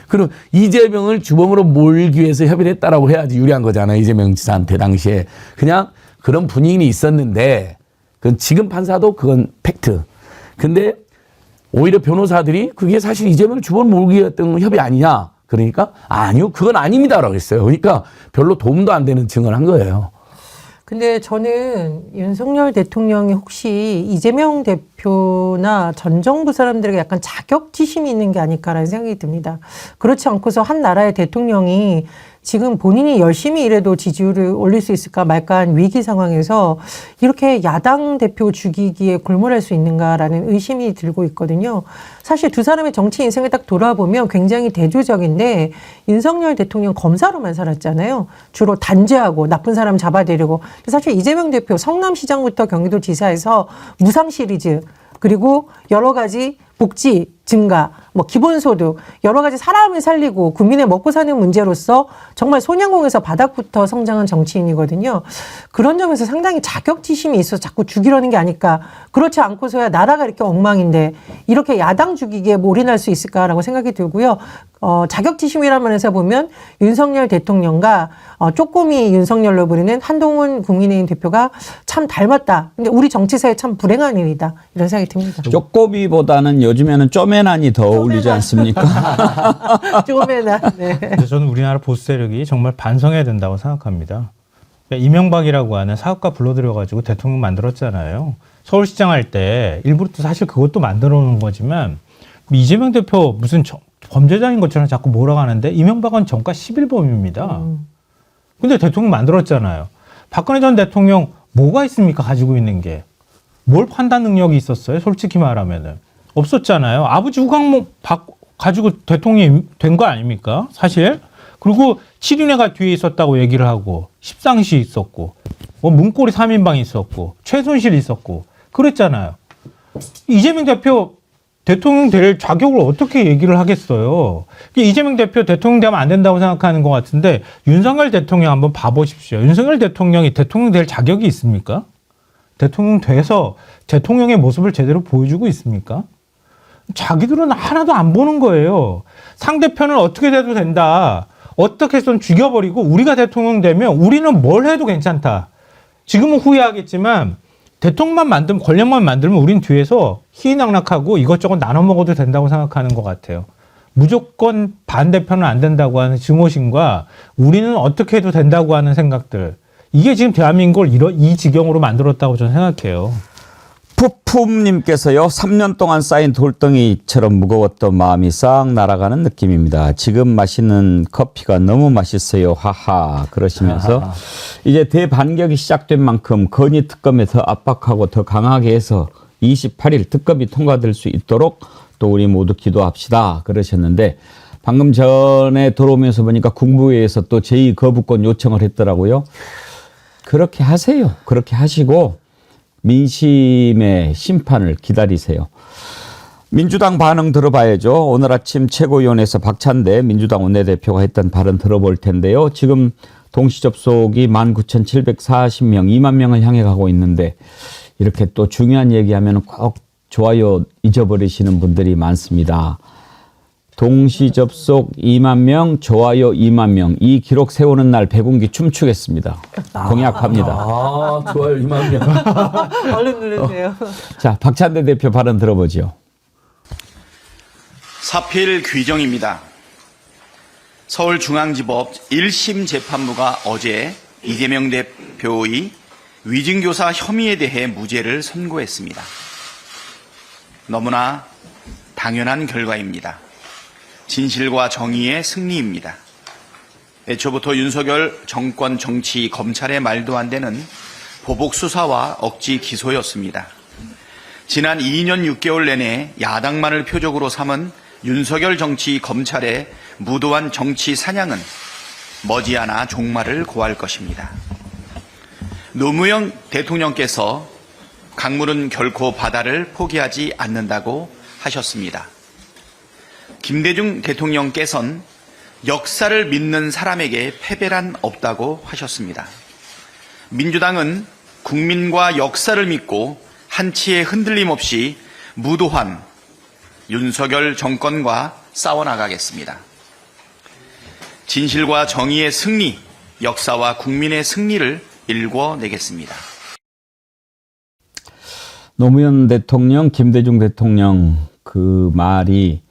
그럼 이재명을 주범으로 몰기 위해서 협의를 했다라고 해야지 유리한 거잖아요. 이재명 지사한테 당시에. 그냥 그런 분위기는 있었는데 그건 지금 판사도 그건 팩트. 근데 오히려 변호사들이 그게 사실 이재명 주범 몰기 위했던 협의 아니냐. 그러니까 아니요. 그건 아닙니다라고 했어요. 그러니까 별로 도움도 안 되는 증언을 한 거예요. 근데 저는 윤석열 대통령이 혹시 이재명 대표나 전 정부 사람들에게 약간 자격지심이 있는 게 아닐까라는 생각이 듭니다. 그렇지 않고서 한 나라의 대통령이 지금 본인이 열심히 일해도 지지율을 올릴 수 있을까 말까한 위기 상황에서 이렇게 야당 대표 죽이기에 골몰할 수 있는가라는 의심이 들고 있거든요. 사실 두 사람의 정치 인생을 딱 돌아보면 굉장히 대조적인데 윤석열 대통령 검사로만 살았잖아요. 주로 단죄하고 나쁜 사람 잡아내려고. 사실 이재명 대표 성남시장부터 경기도지사에서 무상 시리즈 그리고 여러 가지 복지 증가, 뭐 기본소득, 여러 가지 사람을 살리고 국민의 먹고 사는 문제로서 정말 소년공에서 바닥부터 성장한 정치인이거든요. 그런 점에서 상당히 자격지심이 있어서 자꾸 죽이려는 게 아닐까. 그렇지 않고서야 나라가 이렇게 엉망인데 이렇게 야당 죽이기에 올인할 수 있을까라고 생각이 들고요. 자격지심이라는 면에서 보면 윤석열 대통령과 쪼꼬미 윤석열로 부르는 한동훈 국민의힘 대표가 참 닮았다. 근데 우리 정치사에 참 불행한 일이다. 이런 생각이 듭니다. 쪼꼬미보다는 요즘에는 쪼매난이 더 어울리지 않습니까? 쪼매난. 네. 그래서 저는 우리나라 보수 세력이 정말 반성해야 된다고 생각합니다. 이명박이라고 하는 사업가 불러들여가지고 대통령 만들었잖아요. 서울시장 할 때 일부러 또 사실 그것도 만들어 놓은 거지만 이재명 대표 무슨 범죄자인 것처럼 자꾸 몰아가는데 이명박은 정가 11범입니다. 근데 대통령 만들었잖아요. 박근혜 전 대통령 뭐가 있습니까? 가지고 있는 게. 뭘 판단 능력이 있었어요? 솔직히 말하면은. 없었잖아요. 아버지 후광목 가지고 대통령이 된 거 아닙니까? 사실. 그리고 7인회가 뒤에 있었다고 얘기를 하고, 십상시 있었고, 뭐 문고리 3인방이 있었고, 최순실 있었고, 그랬잖아요. 이재명 대표 대통령 될 자격을 어떻게 얘기를 하겠어요? 이재명 대표 대통령 되면 안 된다고 생각하는 것 같은데, 윤석열 대통령 한번 봐보십시오. 윤석열 대통령이 대통령 될 자격이 있습니까? 대통령 돼서 대통령의 모습을 제대로 보여주고 있습니까? 자기들은 하나도 안 보는 거예요. 상대편은 어떻게 돼도 된다. 어떻게 해서든 죽여버리고 우리가 대통령 되면 우리는 뭘 해도 괜찮다. 지금은 후회하겠지만 대통령만 만들면, 권력만 만들면 우린 뒤에서 희희낙낙하고 이것저것 나눠 먹어도 된다고 생각하는 것 같아요. 무조건 반대편은 안 된다고 하는 증오심과 우리는 어떻게 해도 된다고 하는 생각들. 이게 지금 대한민국을 이 지경으로 만들었다고 저는 생각해요. 푸품님께서요, 3년 동안 쌓인 돌덩이처럼 무거웠던 마음이 싹 날아가는 느낌입니다. 지금 마시는 커피가 너무 맛있어요. 하하. 그러시면서 이제 대반격이 시작된 만큼 건의 특검에 더 압박하고 더 강하게 해서 28일 특검이 통과될 수 있도록 또 우리 모두 기도합시다. 그러셨는데 방금 전에 들어오면서 보니까 국무회의에서 또 제2거부권 요청을 했더라고요. 그렇게 하세요. 그렇게 하시고 민심의 심판을 기다리세요. 민주당 반응 들어봐야죠. 오늘 아침 최고위원회에서 박찬대 민주당 원내대표가 했던 발언 들어볼 텐데요. 지금 동시 접속이 19,740명, 2만 명을 향해 가고 있는데 이렇게 또 중요한 얘기하면 꼭 좋아요 잊어버리시는 분들이 많습니다. 동시 접속 2만 명, 좋아요 2만 명. 이 기록 세우는 날 백운기 춤추겠습니다. 공약합니다. 좋아요, 2만 명. 얼른 누르세요. 자, 박찬대 대표 발언 들어보죠. 사필 규정입니다. 서울중앙지법 1심 재판부가 어제 이재명 대표의 위증교사 혐의에 대해 무죄를 선고했습니다. 너무나 당연한 결과입니다. 진실과 정의의 승리입니다. 애초부터 윤석열 정권 정치 검찰의 말도 안 되는 보복 수사와 억지 기소였습니다. 지난 2년 6개월 내내 야당만을 표적으로 삼은 윤석열 정치 검찰의 무도한 정치 사냥은 머지않아 종말을 고할 것입니다. 노무현 대통령께서 강물은 결코 바다를 포기하지 않는다고 하셨습니다. 김대중 대통령께서는 역사를 믿는 사람에게 패배란 없다고 하셨습니다. 민주당은 국민과 역사를 믿고 한치의 흔들림 없이 무도한 윤석열 정권과 싸워나가겠습니다. 진실과 정의의 승리, 역사와 국민의 승리를 일궈내겠습니다. 노무현 대통령, 김대중 대통령 그 말이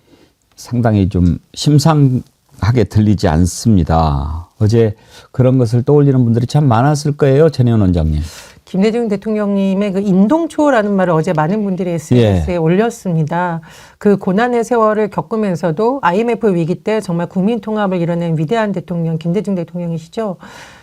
상당히 좀 심상하게 들리지 않습니다. 어제 그런 것을 떠올리는 분들이 참 많았을 거예요, 전혜원 원장님. 김대중 대통령님의 그 인동초라는 말을 어제 많은 분들이 SNS에 올렸습니다. 그 고난의 세월을 겪으면서도 IMF 위기 때 정말 국민 통합을 이뤄낸 위대한 대통령 김대중 대통령이시죠.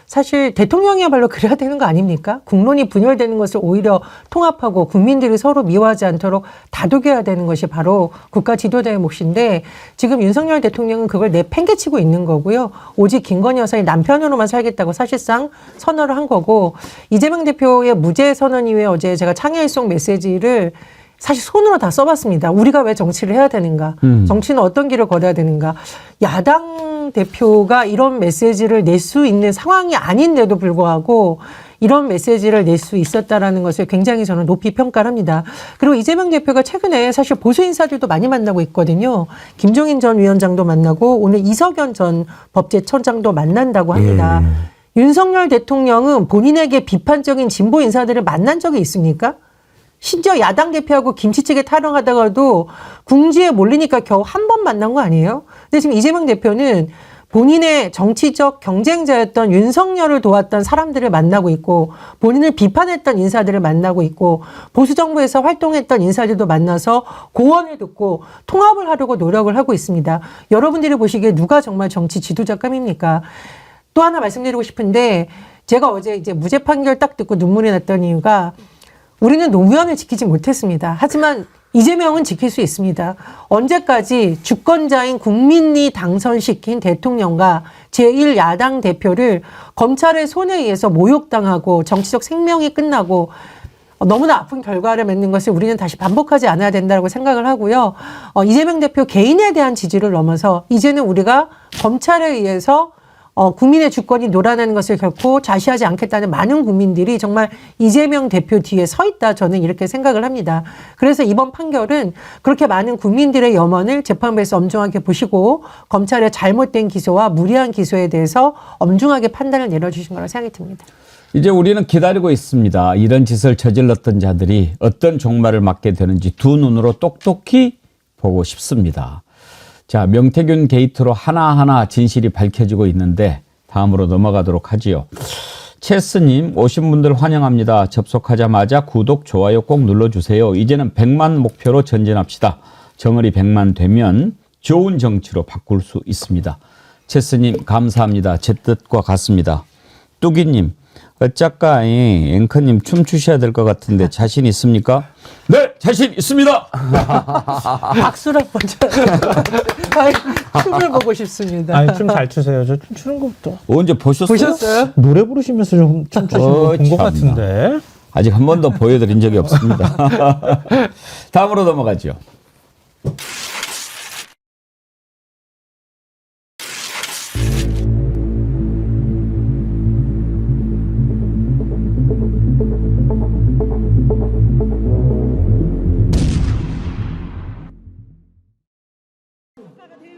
사실 대통령이야말로 그래야 되는 거 아닙니까? 국론이 분열되는 것을 오히려 통합하고 국민들이 서로 미워하지 않도록 다독여야 되는 것이 바로 국가 지도자의 몫인데 지금 윤석열 대통령은 그걸 내팽개치고 있는 거고요. 오직 김건희 여사의 남편으로만 살겠다고 사실상 선언을 한 거고 이재명 대표의 무죄 선언 이후에 어제 제가 창의일송 메시지를 사실 손으로 다 써봤습니다. 우리가 왜 정치를 해야 되는가? 정치는 어떤 길을 걸어야 되는가? 야당 대표가 이런 메시지를 낼 수 있는 상황이 아닌데도 불구하고 이런 메시지를 낼 수 있었다라는 것을 굉장히 저는 높이 평가를 합니다. 그리고 이재명 대표가 최근에 사실 보수 인사들도 많이 만나고 있거든요. 김종인 전 위원장도 만나고 오늘 이석연 전 법제처장도 만난다고 합니다. 윤석열 대통령은 본인에게 비판적인 진보 인사들을 만난 적이 있습니까? 심지어 야당 대표하고 김치찌개 타령하다가도 궁지에 몰리니까 겨우 한 번 만난 거 아니에요? 근데 지금 이재명 대표는 본인의 정치적 경쟁자였던 윤석열을 도왔던 사람들을 만나고 있고 본인을 비판했던 인사들을 만나고 있고 보수정부에서 활동했던 인사들도 만나서 고언을 듣고 통합을 하려고 노력을 하고 있습니다. 여러분들이 보시기에 누가 정말 정치 지도자감입니까? 또 하나 말씀드리고 싶은데 제가 어제 이제 무죄 판결 딱 듣고 눈물이 났던 이유가 우리는 노무현을 지키지 못했습니다. 하지만 이재명은 지킬 수 있습니다. 언제까지 주권자인 국민이 당선시킨 대통령과 제1야당 대표를 검찰의 손에 의해서 모욕당하고 정치적 생명이 끝나고 너무나 아픈 결과를 맺는 것을 우리는 다시 반복하지 않아야 된다고 생각을 하고요. 이재명 대표 개인에 대한 지지를 넘어서 이제는 우리가 검찰에 의해서 국민의 주권이 놀아나는 것을 결코 좌시하지 않겠다는 많은 국민들이 정말 이재명 대표 뒤에 서 있다 저는 이렇게 생각을 합니다. 그래서 이번 판결은 그렇게 많은 국민들의 염원을 재판부에서 엄중하게 보시고 검찰의 잘못된 기소와 무리한 기소에 대해서 엄중하게 판단을 내려주신 거라고 생각이 듭니다. 이제 우리는 기다리고 있습니다. 이런 짓을 저질렀던 자들이 어떤 종말을 맞게 되는지 두 눈으로 똑똑히 보고 싶습니다. 자, 명태균 게이트로 하나하나 진실이 밝혀지고 있는데 다음으로 넘어가도록 하지요. 체스님, 오신 분들 환영합니다. 접속하자마자 구독, 좋아요 꼭 눌러주세요. 이제는 100만 목표로 전진합시다. 정을이 100만 되면 좋은 정치로 바꿀 수 있습니다. 체스님, 감사합니다. 제 뜻과 같습니다. 뚜기님, 어쩌까 앵커님 춤추셔야 될 것 같은데 자신 있습니까? 네, 자신 있습니다. 박수를 먼저 춤을 보고 싶습니다. 아니, 춤 잘 추세요. 저 춤 추는 것부터. 언제 보셨어요? 노래 부르시면서 좀 춤 추시는 거 본 것 같은데. 아직 한 번도 보여드린 적이 없습니다. 다음으로 넘어가죠.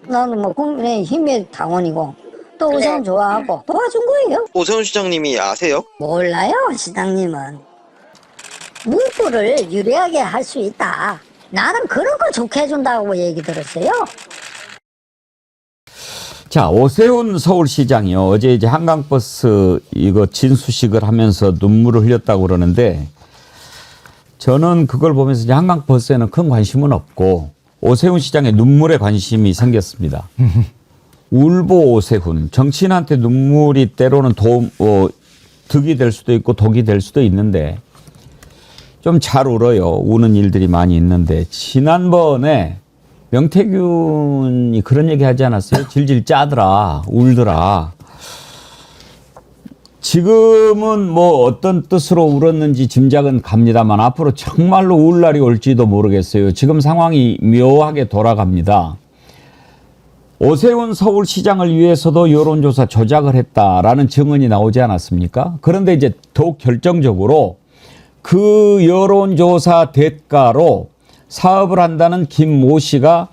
나는 뭐 국민의힘의 당원이고 또 오세훈 좋아하고 도와준 거예요. 오세훈 시장님이 아세요? 몰라요, 시장님은. 문구를 유리하게 할 수 있다. 나는 그런 거 좋게 해준다고 얘기 들었어요. 자, 오세훈 서울시장이요. 어제 이제 한강버스 이거 진수식을 하면서 눈물을 흘렸다고 그러는데 저는 그걸 보면서 이제 한강버스에는 큰 관심은 없고 오세훈 시장의 눈물에 관심이 생겼습니다. 울보 오세훈. 정치인한테 눈물이 때로는 득이 될 수도 있고 독이 될 수도 있는데 좀 잘 울어요. 우는 일들이 많이 있는데 지난번에 명태균이 그런 얘기 하지 않았어요? 질질 짜더라, 울더라. 지금은 뭐 어떤 뜻으로 울었는지 짐작은 갑니다만 앞으로 정말로 울 날이 올지도 모르겠어요. 지금 상황이 묘하게 돌아갑니다. 오세훈 서울시장을 위해서도 여론조사 조작을 했다라는 증언이 나오지 않았습니까? 그런데 이제 더욱 결정적으로 그 여론조사 대가로 사업을 한다는 김모 씨가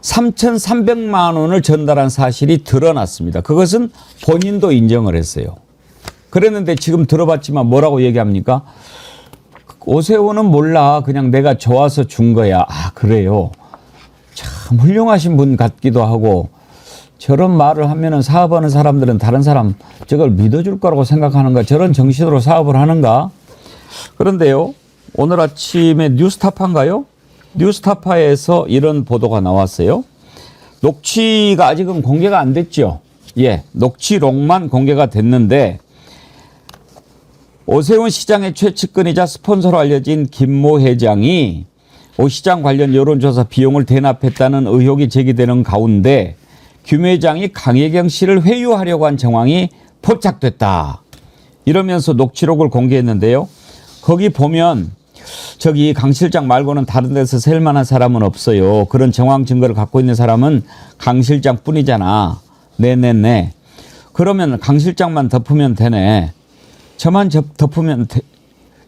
3,300만 원을 전달한 사실이 드러났습니다. 그것은 본인도 인정을 했어요. 그랬는데 지금 들어봤지만 뭐라고 얘기합니까? 오세훈은 몰라. 그냥 내가 좋아서 준 거야. 아, 그래요. 참 훌륭하신 분 같기도 하고 저런 말을 하면은 사업하는 사람들은 다른 사람 저걸 믿어줄 거라고 생각하는가? 저런 정신으로 사업을 하는가? 그런데요. 오늘 아침에 뉴스타파인가요? 뉴스타파에서 이런 보도가 나왔어요. 녹취가 아직은 공개가 안 됐죠. 예, 녹취록만 공개가 됐는데 오세훈 시장의 최측근이자 스폰서로 알려진 김모 회장이 오 시장 관련 여론조사 비용을 대납했다는 의혹이 제기되는 가운데 김 회장이 강혜경 씨를 회유하려고 한 정황이 포착됐다. 이러면서 녹취록을 공개했는데요. 거기 보면 저기 강 실장 말고는 다른 데서 셀 만한 사람은 없어요. 그런 정황 증거를 갖고 있는 사람은 강 실장 뿐이잖아. 네네네. 그러면 강 실장만 덮으면 되네. 저만 덮으면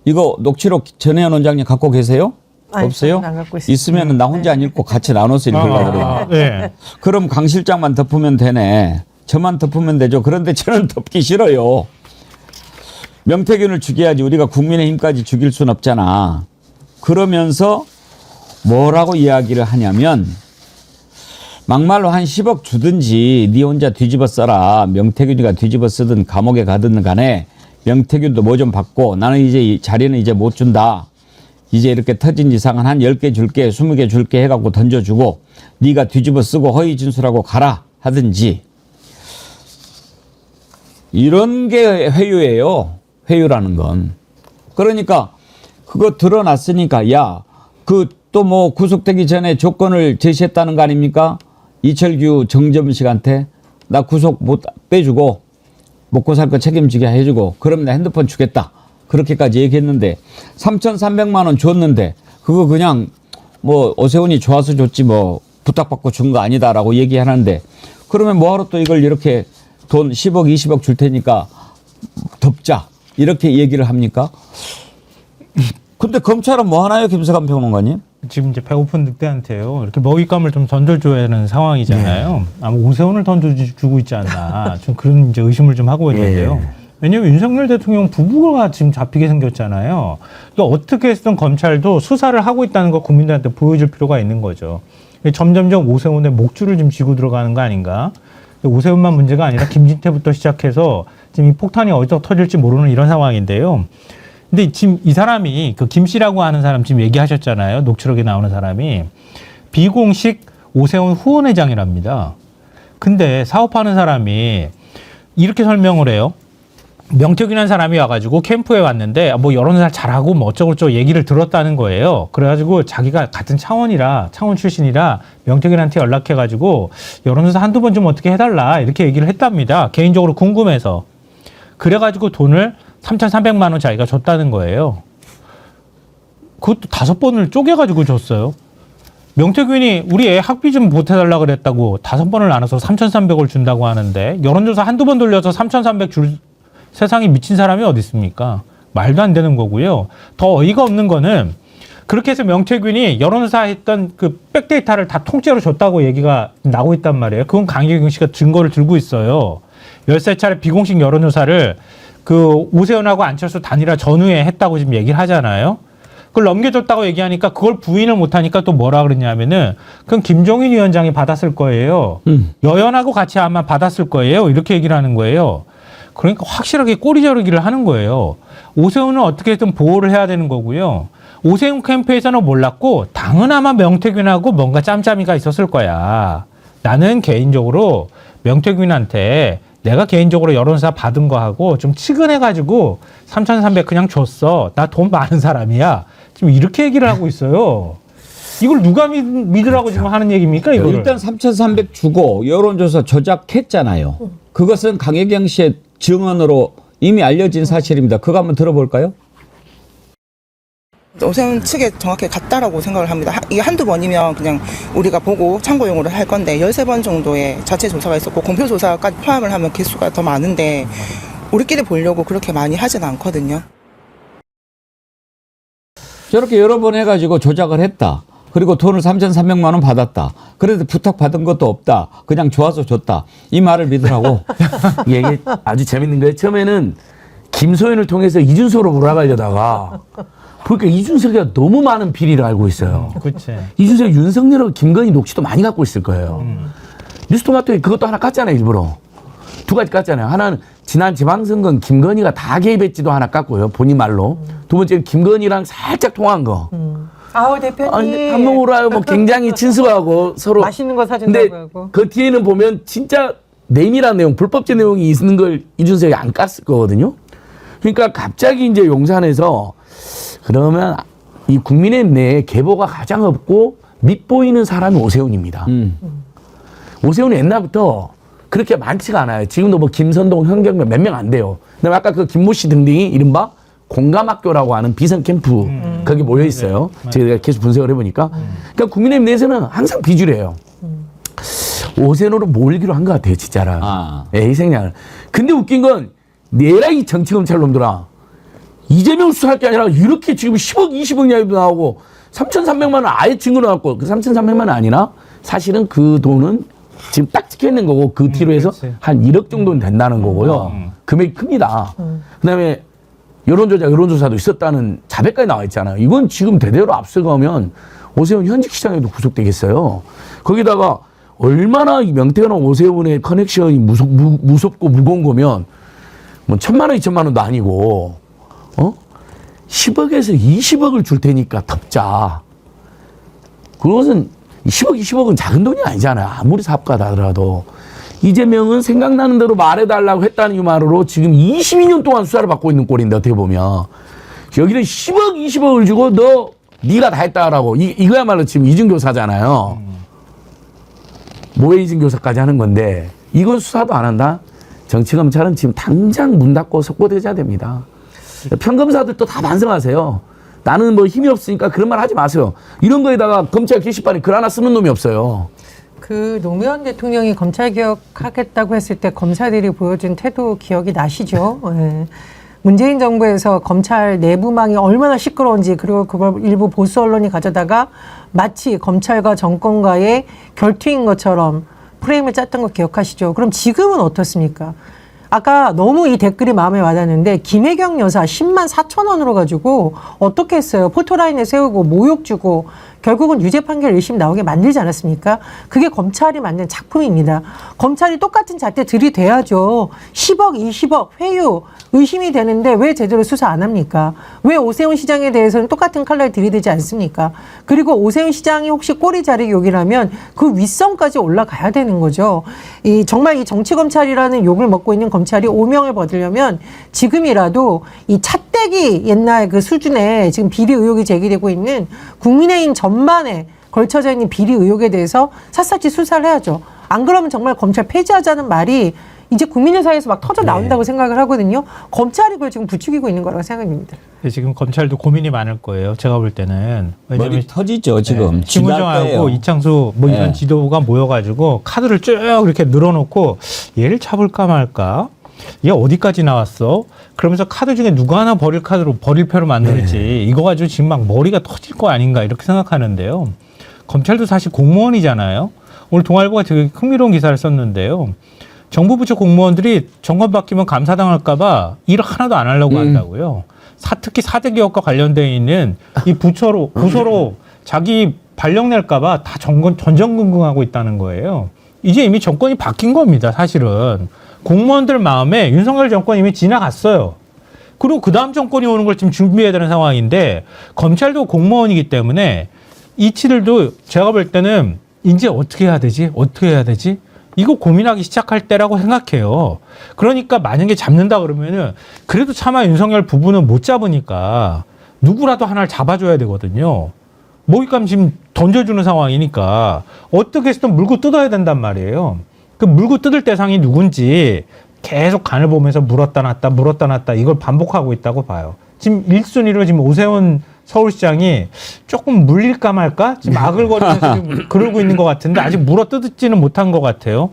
이거 녹취록 전혜연 원장님 갖고 계세요? 아니, 없어요? 안 갖고 있습니다. 있으면 나 혼자 안 읽고 같이 나눠서 읽으려고 그래요. 네. 그럼 강 실장만 덮으면 되네. 저만 덮으면 되죠. 그런데 저는 덮기 싫어요. 명태균을 죽여야지 우리가 국민의힘까지 죽일 순 없잖아. 그러면서 뭐라고 이야기를 하냐면 막말로 한 10억 주든지 네 혼자 뒤집어 써라. 명태균이가 뒤집어 쓰든 감옥에 가든 간에 명태균도 뭐 좀 받고 나는 이제 이 자리는 이제 못 준다. 이제 이렇게 터진 이상은 한 10개 줄게 20개 줄게 해갖고 던져주고 네가 뒤집어 쓰고 허위 진술하고 가라 하든지 이런 게 회유예요. 회유라는 건. 그러니까 그거 드러났으니까 야 그 또 뭐 구속되기 전에 조건을 제시했다는 거 아닙니까? 이철규 정점식한테 나 구속 못 빼주고 먹고 살 거 책임지게 해주고 그럼 나 핸드폰 주겠다. 그렇게까지 얘기했는데 3,300만 원 줬는데 그거 그냥 뭐 오세훈이 좋아서 줬지 뭐 부탁받고 준 거 아니다라고 얘기하는데 그러면 뭐하러 또 이걸 이렇게 돈 10억 20억 줄 테니까 덮자 이렇게 얘기를 합니까? 근데 검찰은 뭐 하나요, 김세관 평론가님? 지금 이제 배고픈 늑대한테요. 이렇게 먹잇감을 좀 던져줘야 하는 상황이잖아요. 아마 오세훈을 던져주고 있지 않나. 좀 그런 이제 의심을 좀 하고 있는데요. 왜냐하면 윤석열 대통령 부부가 지금 잡히게 생겼잖아요. 그러니까 어떻게 해서든 검찰도 수사를 하고 있다는 걸 국민들한테 보여줄 필요가 있는 거죠. 점점점 오세훈의 목줄을 좀 쥐고 들어가는 거 아닌가. 오세훈만 문제가 아니라 김진태부터 시작해서 지금 이 폭탄이 어디서 터질지 모르는 이런 상황인데요. 근데 지금 이 사람이 그 김 씨라고 하는 사람 지금 얘기하셨잖아요. 녹취록에 나오는 사람이 비공식 오세훈 후원회장이랍니다. 근데 사업하는 사람이 이렇게 설명을 해요. 명태균이라는 사람이 와가지고 캠프에 왔는데 뭐 여론조사 잘하고 뭐 어쩌고저쩌고 얘기를 들었다는 거예요. 그래가지고 자기가 같은 차원 출신이라 명태균한테 연락해가지고 여론조사 한두 번 좀 어떻게 해달라 이렇게 얘기를 했답니다. 개인적으로 궁금해서. 그래가지고 돈을 3,300만 원 자기가 줬다는 거예요. 그것도 5번을 쪼개가지고 줬어요. 명태균이 우리 애 학비 좀 보태달라 그랬다고 5번을 나눠서 3,300을 준다고 하는데 여론조사 한두 번 돌려서 3,300 줄 세상에 미친 사람이 어디 있습니까? 말도 안 되는 거고요. 더 어이가 없는 거는 그렇게 해서 명태균이 여론조사 했던 그 백데이터를 다 통째로 줬다고 얘기가 나오고 있단 말이에요. 그건 강혜경 씨가 증거를 들고 있어요. 13차례 비공식 여론조사를 그 오세훈하고 안철수 단일화 전후에 했다고 지금 얘기를 하잖아요. 그걸 넘겨줬다고 얘기하니까 그걸 부인을 못하니까 또 뭐라 그러냐면은 그건 김종인 위원장이 받았을 거예요. 여연하고 같이 아마 받았을 거예요. 이렇게 얘기를 하는 거예요. 그러니까 확실하게 꼬리 자르기를 하는 거예요. 오세훈은 어떻게든 보호를 해야 되는 거고요. 오세훈 캠프에서는 몰랐고 당은 아마 명태균하고 뭔가 짬짬이가 있었을 거야. 나는 개인적으로 명태균한테 내가 개인적으로 여론조사 받은 거하고 좀 치근해가지고 3,300 그냥 줬어. 나 돈 많은 사람이야. 지금 이렇게 얘기를 하고 있어요. 이걸 누가 믿으라고 그렇죠. 지금 하는 얘기입니까? 이걸 일단 3,300 주고 여론조사 조작했잖아요. 그것은 강혜경 씨의 증언으로 이미 알려진 사실입니다. 그거 한번 들어볼까요? 오세훈 측에 정확히 같다라고 생각을 합니다. 이게 한두 번이면 그냥 우리가 보고 참고용으로 할 건데 13번 정도의 자체 조사가 있었고 공표 조사까지 포함을 하면 개수가 더 많은데 우리끼리 보려고 그렇게 많이 하진 않거든요. 저렇게 여러 번 해가지고 조작을 했다. 그리고 돈을 3,300만 원 받았다. 그래도 부탁받은 것도 없다. 그냥 좋아서 줬다. 이 말을 믿으라고. 이게 아주 재밌는 거예요. 처음에는 김소연을 통해서 이준석으로 몰아가려다가 그러니까 이준석이가 너무 많은 비리를 알고 있어요. 그치. 이준석이 윤석열하고 김건희 녹취도 많이 갖고 있을 거예요. 뉴스토마토에 그것도 하나 깠잖아요. 일부러. 2가지 깠잖아요. 하나는 지난 지방선거는 김건희가 다 개입했지도 하나 깠고요. 본인 말로. 두 번째는 김건희랑 살짝 통화한 거. 아우 대표님. 아니, 밥 먹으러 와요. 뭐 굉장히 친숙하고 서로. 맛있는 거 사준다고 하고. 그 뒤에는 보면 진짜 내밀한 내용, 불법적 내용이 있는 걸 이준석이 안 깠을 거거든요. 그러니까 갑자기 이제 용산에서 그러면 이 국민의힘 내에 계보가 가장 없고 밉보이는 사람이 오세훈입니다. 오세훈은 옛날부터 그렇게 많지가 않아요. 지금도 뭐 김선동, 현경명 몇 명 안 돼요. 근데 아까 그 김모 씨 등등이 이른바 공감학교라고 하는 비선 캠프 거기 모여 있어요. 제가 계속 분석을 해보니까. 그러니까 국민의힘 내에서는 항상 비주류예요. 오세훈으로 몰기로 한 것 같아요, 진짜라. 이 생략을. 근데 웃긴 건 내라 이 정치검찰 놈들아. 이재명 수사할 게 아니라 이렇게 지금 10억, 20억 이야기도 나오고 3,300만 원 아예 증거 나왔고 그 3,300만 원 아니라 사실은 그 돈은 지금 딱 찍혀 있는 거고 그 뒤로 해서 한 1억 정도는 된다는 거고요. 금액이 큽니다. 그다음에 여론조사도 있었다는 자백까지 나와 있잖아요. 이건 지금 대대로 앞서가면 오세훈 현직 시장에도 구속되겠어요. 거기다가 얼마나 이 명태균하고 오세훈의 커넥션이 무섭고 무거운 거면 뭐 1,000만 원, 2,000만 원도 아니고 10억에서 20억을 줄 테니까 덮자. 그것은 10억, 20억은 작은 돈이 아니잖아요. 아무리 사업가다 하더라도. 이재명은 생각나는 대로 말해달라고 했다는 이 말으로 지금 22년 동안 수사를 받고 있는 꼴인데 어떻게 보면 여기는 10억, 20억을 주고 네가 다 했다라고 이거야말로 지금 이중교사잖아요. 모해 이중교사까지 하는 건데 이건 수사도 안 한다? 정치검찰은 지금 당장 문 닫고 속보되어야 됩니다. 평검사들도 다 반성하세요. 나는 뭐 힘이 없으니까 그런 말 하지 마세요. 이런 거에다가 검찰 게시판에 글 하나 쓰는 놈이 없어요. 그 노무현 대통령이 검찰 개혁하겠다고 했을 때 검사들이 보여준 태도 기억이 나시죠? 네. 문재인 정부에서 검찰 내부망이 얼마나 시끄러운지 그리고 그걸 일부 보수 언론이 가져다가 마치 검찰과 정권과의 결투인 것처럼 프레임을 짰던 거 기억하시죠? 그럼 지금은 어떻습니까? 아까 너무 이 댓글이 마음에 와닿는데 김혜경 여사 10만 4천 원으로 가지고 어떻게 했어요? 포토라인에 세우고 모욕 주고 결국은 유죄 판결 1심 나오게 만들지 않았습니까? 그게 검찰이 만든 작품입니다. 검찰이 똑같은 잣대 들이대야죠. 10억, 20억, 회유, 의심이 되는데 왜 제대로 수사 안 합니까? 왜 오세훈 시장에 대해서는 똑같은 칼날 들이대지 않습니까? 그리고 오세훈 시장이 혹시 꼬리 자르기 욕이라면 그 윗선까지 올라가야 되는 거죠. 정말 이 정치검찰이라는 욕을 먹고 있는 검찰이 오명을 벗으려면 지금이라도 이 찻대기 옛날 그 수준의 지금 비리 의혹이 제기되고 있는 국민의힘 전반에 걸쳐져 있는 비리 의혹에 대해서 샅샅이 수사를 해야죠. 안 그러면 정말 검찰 폐지하자는 말이 이제 국민의 사이에서 막 터져 나온다고 생각을 하거든요. 검찰이 그걸 지금 부추기고 있는 거라고 생각합니다. 네, 지금 검찰도 고민이 많을 거예요. 제가 볼 때는. 왜냐면 머리 터지죠 지금. 김우정하고 이창수 뭐 이런 지도부가 모여가지고 카드를 쭉 이렇게 늘어놓고 얘를 잡을까 말까. 얘 어디까지 나왔어? 그러면서 카드 중에 누가 하나 버릴 카드로 버릴 표로 만들지. 이거 가지고 지금 막 머리가 터질 거 아닌가 이렇게 생각하는데요. 검찰도 사실 공무원이잖아요. 오늘 동아일보가 되게 흥미로운 기사를 썼는데요. 정부 부처 공무원들이 정권 바뀌면 감사당할까봐 일 하나도 안 하려고 한다고요. 특히 4대 개혁과 관련되어 있는 이 부서로 자기 발령 낼까봐 다 전전긍긍하고 있다는 거예요. 이제 이미 정권이 바뀐 겁니다, 사실은. 공무원들 마음에 윤석열 정권이 이미 지나갔어요. 그리고 그 다음 정권이 오는 걸 지금 준비해야 되는 상황인데 검찰도 공무원이기 때문에 이치들도 제가 볼 때는 이제 어떻게 해야 되지? 어떻게 해야 되지? 이거 고민하기 시작할 때라고 생각해요. 그러니까 만약에 잡는다 그러면은 그래도 차마 윤석열 부부는 못 잡으니까 누구라도 하나를 잡아줘야 되거든요. 먹잇감 지금 던져주는 상황이니까 어떻게 해서든 물고 뜯어야 된단 말이에요. 그 물고 뜯을 대상이 누군지 계속 간을 보면서 물었다 놨다 이걸 반복하고 있다고 봐요. 지금 1순위로 지금 오세훈 서울시장이 조금 물릴까 말까? 지금 아글거리면서 지금 그러고 있는 것 같은데 아직 물어뜯지는 못한 것 같아요.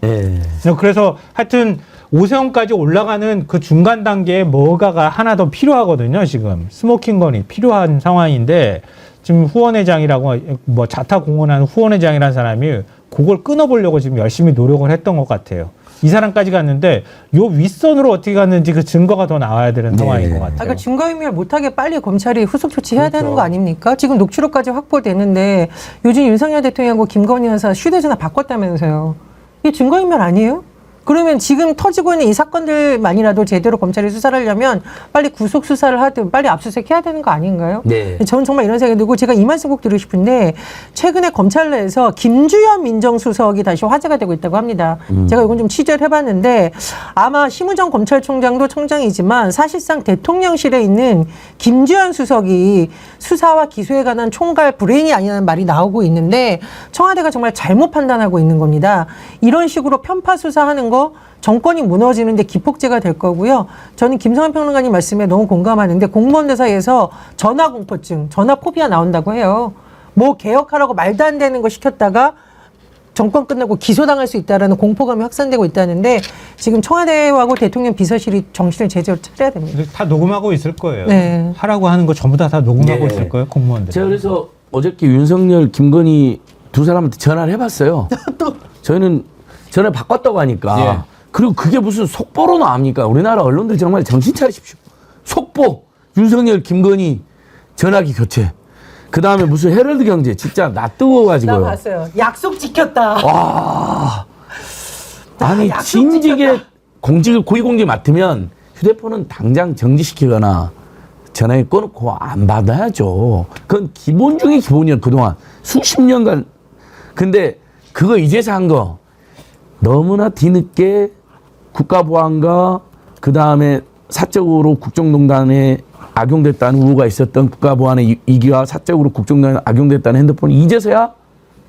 그래서 하여튼 오세훈까지 올라가는 그 중간 단계에 뭐가가 하나 더 필요하거든요. 지금 스모킹건이 필요한 상황인데 지금 후원회장이라고 뭐 자타 공헌하는 후원회장이라는 사람이 그걸 끊어보려고 지금 열심히 노력을 했던 것 같아요. 이 사람까지 갔는데 요 윗선으로 어떻게 갔는지 그 증거가 더 나와야 되는 상황인 것 같아요. 그러니까 증거인멸 못하게 빨리 검찰이 후속 조치해야 되는 거 아닙니까? 지금 녹취록까지 확보되는데 요즘 윤석열 대통령하고 김건희 여사 휴대전화 바꿨다면서요. 이게 증거인멸 아니에요? 그러면 지금 터지고 있는 이 사건들만이라도 제대로 검찰이 수사를 하려면 빨리 구속 수사를 하든 빨리 압수수색해야 되는 거 아닌가요? 네. 저는 정말 이런 생각이 들고 제가 이 말씀 꼭 드리고 싶은데 최근에 검찰 내에서 김주현 민정수석이 다시 화제가 되고 있다고 합니다. 제가 이건 좀 취재를 해봤는데 아마 심우정 검찰총장도 총장이지만 사실상 대통령실에 있는 김주현 수석이 수사와 기소에 관한 총괄 브레인이 아니라는 말이 나오고 있는데 청와대가 정말 잘못 판단하고 있는 겁니다. 이런 식으로 편파 수사하는 거 정권이 무너지는데 기폭제가 될 거고요. 저는 김성환 평론가님 말씀에 너무 공감하는데 공무원들 사이에서 전화공포증, 전화포비아 나온다고 해요. 뭐 개혁하라고 말도 안 되는 거 시켰다가 정권 끝나고 기소당할 수 있다라는 공포감이 확산되고 있다는데 지금 청와대하고 대통령 비서실이 정신을 제대로 차려야 됩니다. 다 녹음하고 있을 거예요. 네. 하라고 하는 거 전부 다 녹음하고 있을 거예요, 공무원들. 제가 그래서 어저께 윤석열, 김건희 두 사람한테 전화를 해봤어요. 저희는 전화 바꿨다고 하니까. 그리고 그게 무슨 속보로 나옵니까? 우리나라 언론들 정말 정신 차리십시오. 속보, 윤석열, 김건희 전화기 교체. 그 다음에 무슨 헤럴드 경제 진짜 나 뜨거워가지고요. 나 봤어요. 약속 지켰다. 와. 아니 약속 진직에 지켰다. 고위공직 맡으면 휴대폰은 당장 정지시키거나 전화기 꺼놓고 안 받아야죠. 그건 기본 중에 기본이야 그동안 수십 년간. 근데 그거 이제서 한 거 너무나 뒤늦게 국가보안과 그 다음에 사적으로 국정농단에 악용됐다는 우호가 있었던 국가보안의 이기와 사적으로 국정농단에 악용됐다는 핸드폰이 이제서야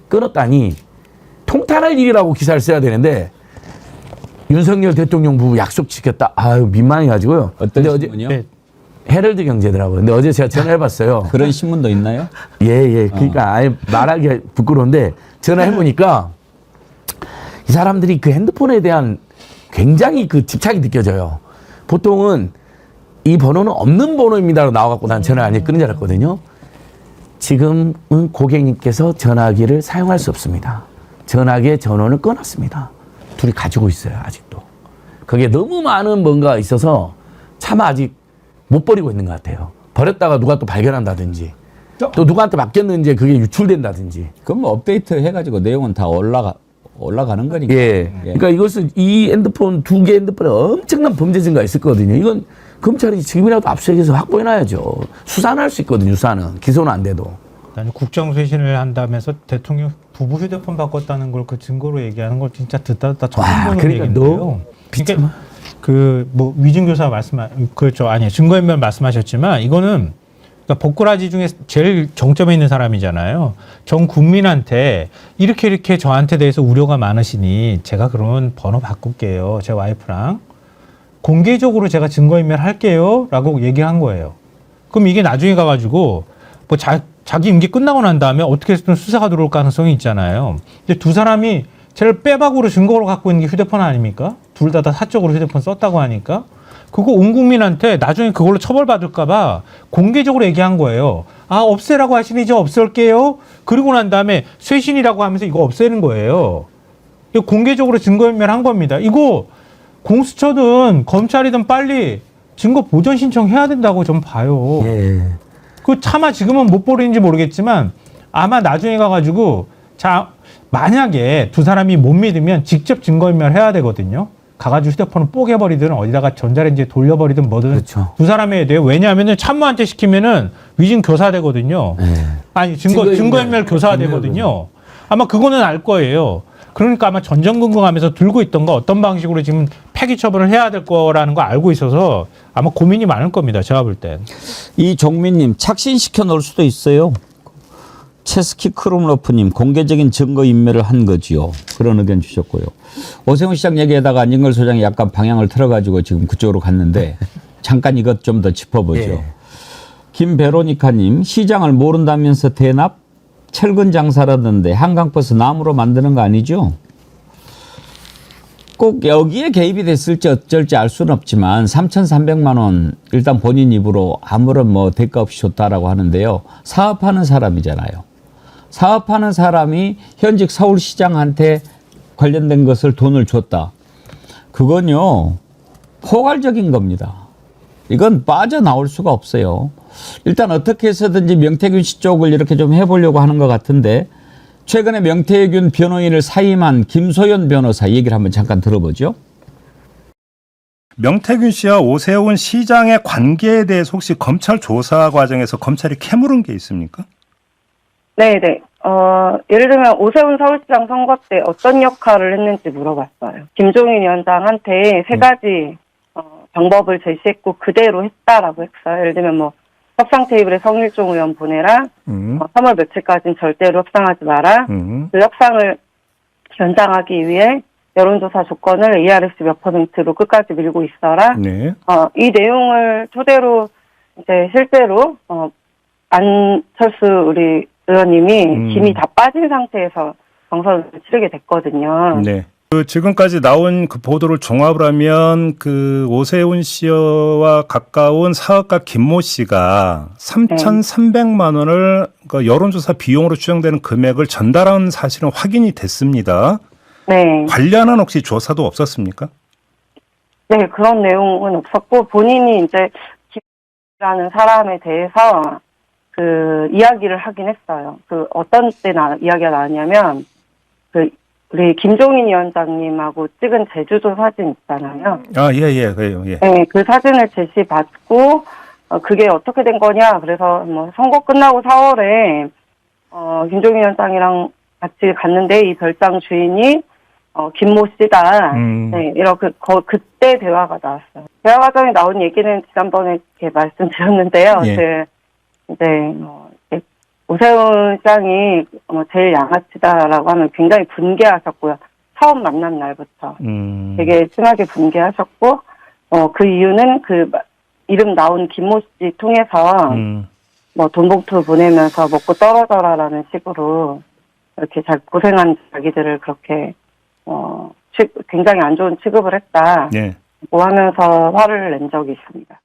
끊었다니 통탄할 일이라고 기사를 써야 되는데 윤석열 대통령 부부 약속 지켰다. 아유 민망해가지고요. 어떤 신문이요? 어제 헤럴드 경제더라고요. 근데 어제 제가 전화해봤어요. 그런 신문도 있나요? 예. 그러니까 아예 말하기 부끄러운데 전화해보니까 이 사람들이 그 핸드폰에 대한 굉장히 그 집착이 느껴져요. 보통은 이 번호는 없는 번호입니다로 나와갖고 난 전화 아니 끊은 줄 알았거든요. 지금은 고객님께서 전화기를 사용할 수 없습니다. 전화기의 전원을 끊었습니다. 둘이 가지고 있어요 아직도. 그게 너무 많은 뭔가가 있어서 차마 아직 못 버리고 있는 것 같아요. 버렸다가 누가 또 발견한다든지 또 누구한테 맡겼는지 그게 유출된다든지. 그럼 뭐 업데이트 해가지고 내용은 다 올라가는 거니까. 예. 그러니까 이것은 이 핸드폰 2개 핸드폰에 엄청난 범죄 증거가 있을 거거든요. 이건 검찰이 지금이라도 압수해서 확보해놔야죠. 수사는 할 수 있거든요. 수사는 기소는 안 돼도. 아니, 국정쇄신을 한다면서 대통령 부부 휴대폰 바꿨다는 걸 그 증거로 얘기하는 걸 진짜 듣다 처음 보는 그러니까 얘기인데요. 그러니까 그뭐 위증교사 그렇죠. 아니 증거인멸 말씀하셨지만 이거는 그러니까 복고라지 중에 제일 정점에 있는 사람이잖아요. 전 국민한테 이렇게 저한테 대해서 우려가 많으시니 제가 그러면 번호 바꿀게요. 제 와이프랑 공개적으로 제가 증거인멸 할게요. 라고 얘기한 거예요. 그럼 이게 나중에 가가지고 뭐 자기 임기 끝나고 난 다음에 어떻게 해서든 수사가 들어올 가능성이 있잖아요. 근데 두 사람이 제일 빼박으로 증거로 갖고 있는 게 휴대폰 아닙니까? 둘 다 사적으로 휴대폰 썼다고 하니까 그거 온 국민한테 나중에 그걸로 처벌받을까 봐 공개적으로 얘기한 거예요. 아, 없애라고 하시니 이제 없앨게요. 그리고 난 다음에 쇄신이라고 하면서 이거 없애는 거예요. 이거 공개적으로 증거인멸한 겁니다. 이거 공수처든 검찰이든 빨리 증거 보전 신청해야 된다고 좀 봐요. 예. 그 차마 지금은 못 버리는지 모르겠지만 아마 나중에 가가지고 만약에 두 사람이 못 믿으면 직접 증거인멸해야 되거든요. 가가지고 휴대폰을 뽀개버리든 어디다가 전자레인지에 돌려버리든 뭐든 그렇죠. 두 사람이 해야 돼요. 왜냐하면 참모한테 시키면은 위증 교사 되거든요. 아니 증거인멸 교사가 되거든요. 아마 그거는 알 거예요. 그러니까 아마 전전긍긍하면서 들고 있던 거 어떤 방식으로 지금 폐기 처벌을 해야 될 거라는 거 알고 있어서 아마 고민이 많을 겁니다. 제가 볼 땐. 이종민님 착신시켜 놓을 수도 있어요. 체스키 크롬로프님 공개적인 증거 인멸을 한 거지요. 그런 의견 주셨고요. 오세훈 시장 얘기에다가 안진걸 소장이 약간 방향을 틀어가지고 지금 그쪽으로 갔는데 잠깐 이것 좀 더 짚어보죠. 예. 김베로니카님 시장을 모른다면서 대납? 철근 장사라던데 한강버스 나무로 만드는 거 아니죠? 꼭 여기에 개입이 됐을지 어쩔지 알 수는 없지만 3,300만 원 일단 본인 입으로 아무런 뭐 대가 없이 줬다라고 하는데요. 사업하는 사람이잖아요. 사업하는 사람이 현직 서울시장한테 관련된 것을 돈을 줬다. 그건요. 포괄적인 겁니다. 이건 빠져나올 수가 없어요. 일단 어떻게 해서든지 명태균 씨 쪽을 이렇게 좀 해보려고 하는 것 같은데 최근에 명태균 변호인을 사임한 김소연 변호사 얘기를 한번 잠깐 들어보죠. 명태균 씨와 오세훈 시장의 관계에 대해서 혹시 검찰 조사 과정에서 검찰이 캐물은 게 있습니까? 네네. 예를 들면 오세훈 서울시장 선거 때 어떤 역할을 했는지 물어봤어요. 김종인 위원장한테 세 가지 방법을 제시했고 그대로 했다라고 했어요. 예를 들면 뭐 협상 테이블에 성일종 의원 보내라. 3월 며칠까지는 절대로 협상하지 마라. 그 협상을 연장하기 위해 여론조사 조건을 ARS 몇 %로 끝까지 밀고 있어라. 네. 이 내용을 토대로 이제 실제로 안철수 우리 의원님이 힘이 다 빠진 상태에서 경선을 치르게 됐거든요. 네. 그 지금까지 나온 그 보도를 종합을 하면 그 오세훈 씨와 가까운 사업가 김모 씨가 3,300만 원을 그 여론조사 비용으로 추정되는 금액을 전달한 사실은 확인이 됐습니다. 네. 관련한 혹시 조사도 없었습니까? 네, 그런 내용은 없었고 본인이 이제 김이라는 사람에 대해서 그 이야기를 하긴 했어요. 그 어떤 때 이야기가 나왔냐면 그 우리 김종인 위원장님하고 찍은 제주도 사진 있잖아요. 아, 예. 네, 그 사진을 제시받고 그게 어떻게 된 거냐. 그래서 뭐 선거 끝나고 4월에 김종인 위원장이랑 같이 갔는데 이 별장 주인이 김모 씨다. 네, 이렇게 그때 대화가 나왔어요. 대화 과정에 나온 얘기는 지난번에 이렇게 말씀드렸는데요. 예. 오세훈 시장이 제일 양아치다라고 하면 굉장히 분개하셨고요. 처음 만난 날부터 되게 심하게 분개하셨고, 그 이유는 그 이름 나온 김모 씨 통해서 뭐 돈봉투 보내면서 먹고 떨어져라라는 식으로 이렇게 고생한 자기들을 그렇게 굉장히 안 좋은 취급을 했다. 예. 하면서 화를 낸 적이 있습니다.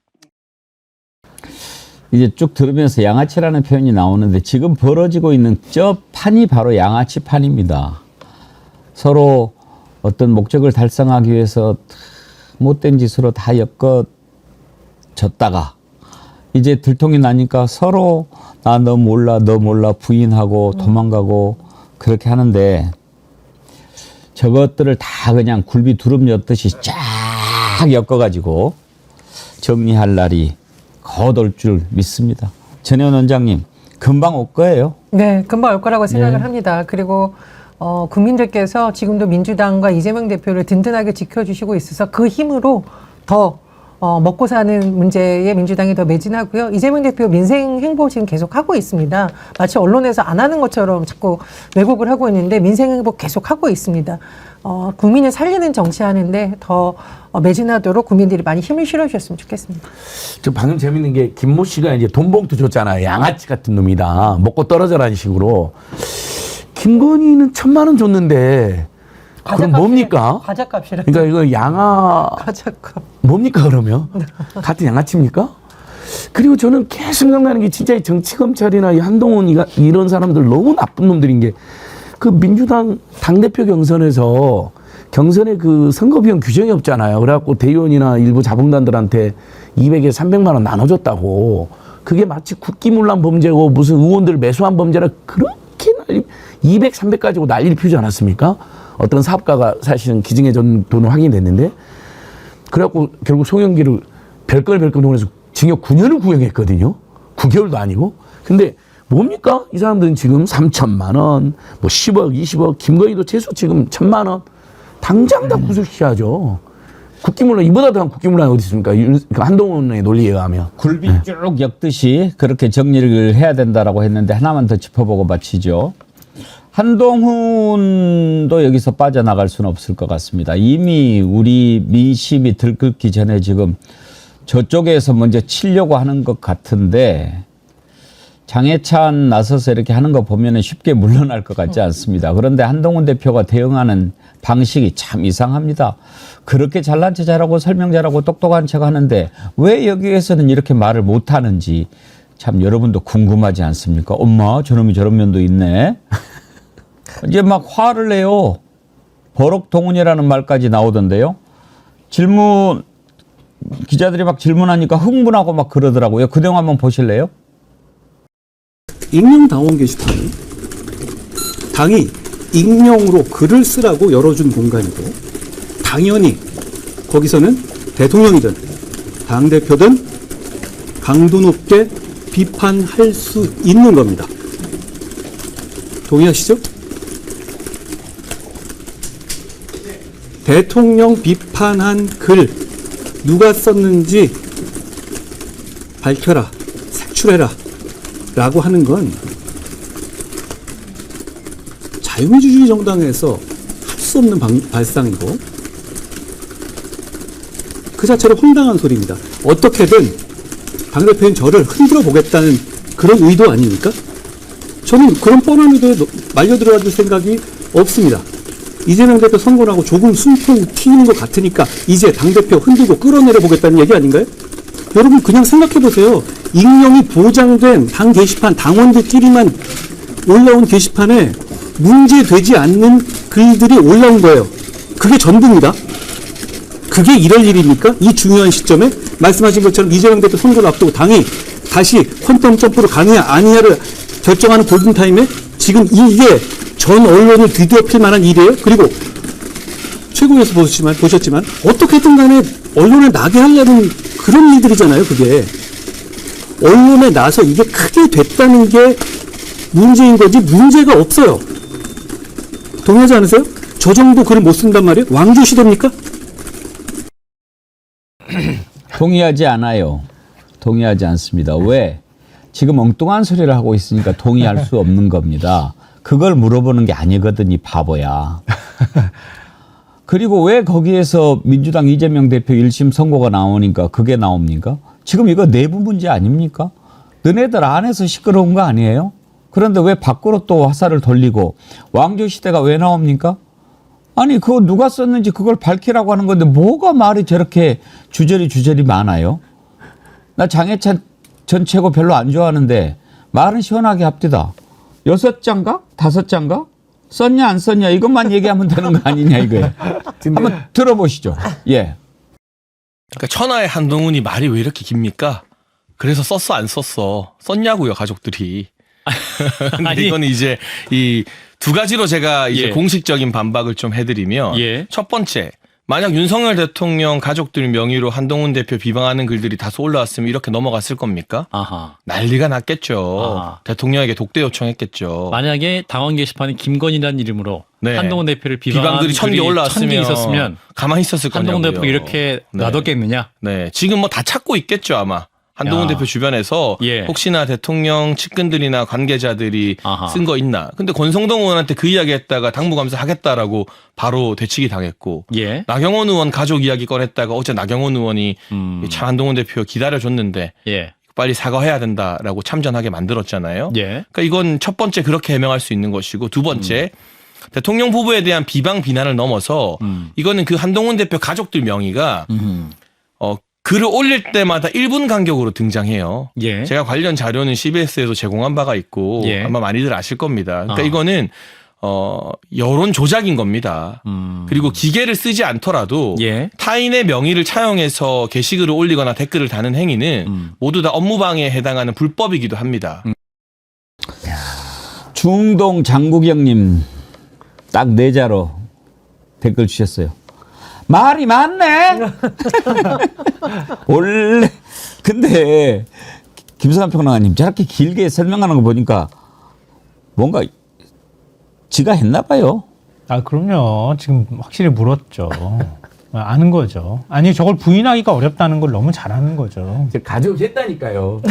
이제 쭉 들으면서 양아치라는 표현이 나오는데 지금 벌어지고 있는 저 판이 바로 양아치 판입니다. 서로 어떤 목적을 달성하기 위해서 못된 짓으로 다 엮어졌다가 이제 들통이 나니까 서로 나 너 몰라 부인하고 도망가고 그렇게 하는데 저것들을 다 그냥 굴비 두릅 엮듯이 쫙 엮어가지고 정리할 날이 곧 올 줄 믿습니다. 전혜원 원장님, 금방 올 거예요? 네, 금방 올 거라고 생각을 합니다. 그리고 국민들께서 지금도 민주당과 이재명 대표를 든든하게 지켜주시고 있어서 그 힘으로 더 먹고 사는 문제에 민주당이 더 매진하고요. 이재명 대표 민생 행보 지금 계속 하고 있습니다. 마치 언론에서 안 하는 것처럼 자꾸 왜곡을 하고 있는데 민생 행보 계속 하고 있습니다. 국민을 살리는 정치하는데 더 매진하도록 국민들이 많이 힘을 실어주셨으면 좋겠습니다. 저 방금 재밌는 게 김모 씨가 이제 돈봉투 줬잖아요. 양아치 같은 놈이다. 먹고 떨어져라는 식으로. 김건희는 1,000만 원 줬는데 그럼 뭡니까? 과자값이라. 그러니까 이거 과자값. 뭡니까 그러면? 같은 양아치입니까? 그리고 저는 계속 생각나는 게 진짜 이 정치검찰이나 이 한동훈 이런 사람들 너무 나쁜 놈들인 게 그 민주당 당대표 경선에 그 선거비용 규정이 없잖아요. 그래갖고 대의원이나 일부 자봉단들한테 200에서 300만 원 나눠줬다고. 그게 마치 국기문란 범죄고 무슨 의원들 매수한 범죄라 그렇게 200, 300 가지고 난리를 피우지 않았습니까? 어떤 사업가가 사실은 기증해 준 돈은 확인됐는데 그래갖고 결국 송영기를 별걸 동원해서 징역 9년을 구형했거든요. 9개월도 아니고. 근데 뭡니까? 이 사람들은 지금 3천만 원, 뭐 10억, 20억, 김건희도 최소 지금 1,000만 원. 당장 다 구속시켜야죠. 국기문란, 이보다 더한 국기문란이 어디 있습니까? 한동훈의 논리에 의하면. 굴비 쭉 엮듯이 그렇게 정리를 해야 된다라고 했는데 하나만 더 짚어보고 마치죠. 한동훈도 여기서 빠져나갈 수는 없을 것 같습니다. 이미 우리 민심이 들끓기 전에 지금 저쪽에서 먼저 치려고 하는 것 같은데 장해찬 나서서 이렇게 하는 거 보면 쉽게 물러날 것 같지 않습니다. 그런데 한동훈 대표가 대응하는 방식이 참 이상합니다. 그렇게 잘난 체 잘하고 설명 잘하고 똑똑한 척 하는데 왜 여기에서는 이렇게 말을 못하는지 참 여러분도 궁금하지 않습니까? 엄마 저놈이 저런 면도 있네. 이제 막 화를 내요. 버럭동훈이라는 말까지 나오던데요. 기자들이 막 질문하니까 흥분하고 막 그러더라고요. 그 내용 한번 보실래요? 익명 당원 게시판은 당이 익명으로 글을 쓰라고 열어준 공간이고 당연히 거기서는 대통령이든 당대표든 강도 높게 비판할 수 있는 겁니다. 동의하시죠? 대통령 비판한 글 누가 썼는지 밝혀라, 색출해라 라고 하는 건 자유민주주의 정당에서 할 수 없는 발상이고 그 자체로 황당한 소리입니다. 어떻게든 당대표인 저를 흔들어 보겠다는 그런 의도 아닙니까? 저는 그런 뻔한 의도에 말려 들어갈 생각이 없습니다. 이재명 대표 선거 나고 조금 숨통 튀는 것 같으니까 이제 당대표 흔들고 끌어내려 보겠다는 얘기 아닌가요? 여러분 그냥 생각해 보세요. 익명이 보장된 당 게시판, 당원들끼리만 올라온 게시판에 문제되지 않는 글들이 올라온 거예요. 그게 전부입니다. 그게 이럴 일입니까? 이 중요한 시점에 말씀하신 것처럼 이재명 대표 선거를 앞두고 당이 다시 퀀텀 점프로 가느냐 아니냐를 결정하는 골든타임에 지금 이게 전 언론을 뒤덮일 만한 일이에요. 그리고 최고위에서 보셨지만 어떻게든 간에 언론에 나게 하려는 그런 일들이잖아요. 그게 언론에 나서 이게 크게 됐다는 게 문제인 거지 문제가 없어요. 동의하지 않으세요? 저 정도 글을 못 쓴단 말이에요? 왕조 시대입니까? 동의하지 않아요. 동의하지 않습니다. 왜? 지금 엉뚱한 소리를 하고 있으니까 동의할 수 없는 겁니다. 그걸 물어보는 게 아니거든, 이 바보야. 그리고 왜 거기에서 민주당 이재명 대표 1심 선고가 나오니까 그게 나옵니까? 지금 이거 내부 문제 아닙니까? 너네들 안에서 시끄러운 거 아니에요? 그런데 왜 밖으로 또 화살을 돌리고 왕조 시대가 왜 나옵니까? 아니 그거 누가 썼는지 그걸 밝히라고 하는 건데 뭐가 말이 저렇게 주저리 많아요? 나 장해찬 전 최고 별로 안 좋아하는데 말은 시원하게 합디다. 6장가? 5장가? 썼냐 안 썼냐 이것만 얘기하면 되는 거 아니냐 이거예요. 한번 들어보시죠. 예. 그러니까 천하의 한동훈이 말이 왜 이렇게 깁니까? 그래서 썼어 안 썼어 썼냐고요 가족들이. 근데 아니. 이거는 이제 이 두 가지로 제가 이제 예. 공식적인 반박을 좀 해드리면 예. 첫 번째 만약 윤석열 대통령 가족들 명의로 한동훈 대표 비방하는 글들이 다소 올라왔으면 이렇게 넘어갔을 겁니까? 아하. 난리가 났겠죠. 아하. 대통령에게 독대 요청했겠죠. 만약에 당원 게시판에 김건희라는 이름으로 네. 한동훈 대표를 비방한 비방들이 1000개 글이 올라왔으면 1000개 있었으면 가만히 있었을 거냐고요. 한동훈 대표가 이렇게 네. 놔뒀겠느냐? 네, 지금 뭐 다 찾고 있겠죠 아마. 한동훈 야. 대표 주변에서 예. 혹시나 대통령 측근들이나 관계자들이 아하. 쓴 거 있나. 근데 권성동 의원한테 그 이야기 했다가 당무감사 하겠다라고 바로 되치기 당했고 예. 나경원 의원 가족 이야기 꺼냈다가 어제 나경원 의원이 참 한동훈 대표 기다려줬는데 예. 빨리 사과해야 된다라고 참전하게 만들었잖아요. 예. 그러니까 이건 첫 번째 그렇게 해명할 수 있는 것이고 두 번째 대통령 후보에 대한 비방 비난을 넘어서 이거는 그 한동훈 대표 가족들 명의가 글을 올릴 때마다 1분 간격으로 등장해요. 예. 제가 관련 자료는 CBS에도 제공한 바가 있고 예. 아마 많이들 아실 겁니다. 그러니까 아. 이거는 여론 조작인 겁니다. 그리고 기계를 쓰지 않더라도 예. 타인의 명의를 차용해서 게시글을 올리거나 댓글을 다는 행위는 모두 다 업무방해에 해당하는 불법이기도 합니다. 중동 장국영님 딱 4자로 댓글 주셨어요. 말이 많네. 원래 근데 김성환 평론가님 저렇게 길게 설명하는 거 보니까 뭔가 지가 했나 봐요. 아 그럼요. 지금 확실히 물었죠. 아는 거죠. 아니 저걸 부인하기가 어렵다는 걸 너무 잘하는 거죠. 가족이 했다니까요.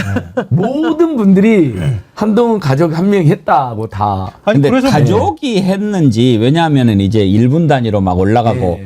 모든 분들이 한동훈 가족 한 명이 했다 뭐 다. 근데 가족이 했는지 왜냐하면은 이제 1분 단위로 막 올라가고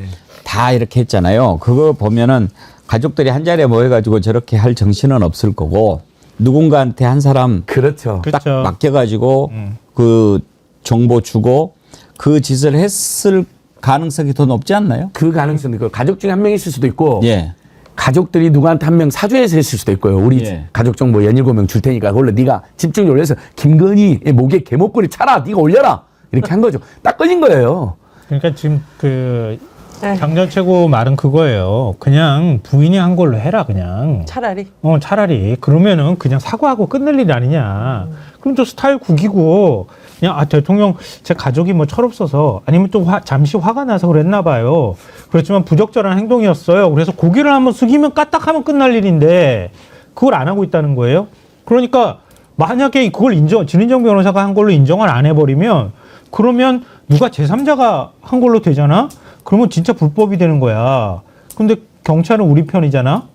다 이렇게 했잖아요. 그거 보면은 가족들이 한 자리에 모여가지고 저렇게 할 정신은 없을 거고 누군가한테 한 사람 그렇죠. 딱 맡겨가지고 그 정보 주고 그 짓을 했을 가능성이 더 높지 않나요? 그 가능성이 있고 가족 중에 한 명 있을 수도 있고 예. 가족들이 누구한테 한 명 사주해서 했을 수도 있고요. 우리 예. 가족 정보 17명 줄 테니까 그걸로 네가 집중적으로 올려서 김건희의 목에 개목걸이 차라 네가 올려라 이렇게 한 거죠. 딱 걸린 거예요. 그러니까 지금 그 장전 최고 말은 그거예요. 그냥 부인이 한 걸로 해라 그냥. 차라리. 차라리 그러면은 그냥 사과하고 끝낼 일 아니냐. 그럼 또 스타일 구기고 그냥 대통령 제 가족이 뭐 철없어서 아니면 또 잠시 화가 나서 그랬나 봐요. 그렇지만 부적절한 행동이었어요. 그래서 고개를 한번 숙이면 까딱하면 끝날 일인데 그걸 안 하고 있다는 거예요. 그러니까 만약에 그걸 진인정 변호사가 한 걸로 인정을 안 해버리면 그러면 누가 제3자가 한 걸로 되잖아. 그러면 진짜 불법이 되는 거야. 근데 경찰은 우리 편이잖아.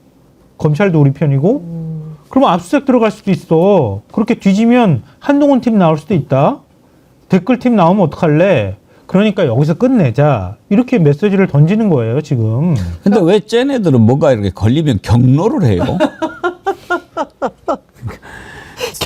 검찰도 우리 편이고. 그러면 압수수색 들어갈 수도 있어. 그렇게 뒤지면 한동훈 팀 나올 수도 있다. 댓글팀 나오면 어떡할래? 그러니까 여기서 끝내자. 이렇게 메시지를 던지는 거예요, 지금. 근데 왜 쟤네들은 뭔가 이렇게 걸리면 경로를 해요?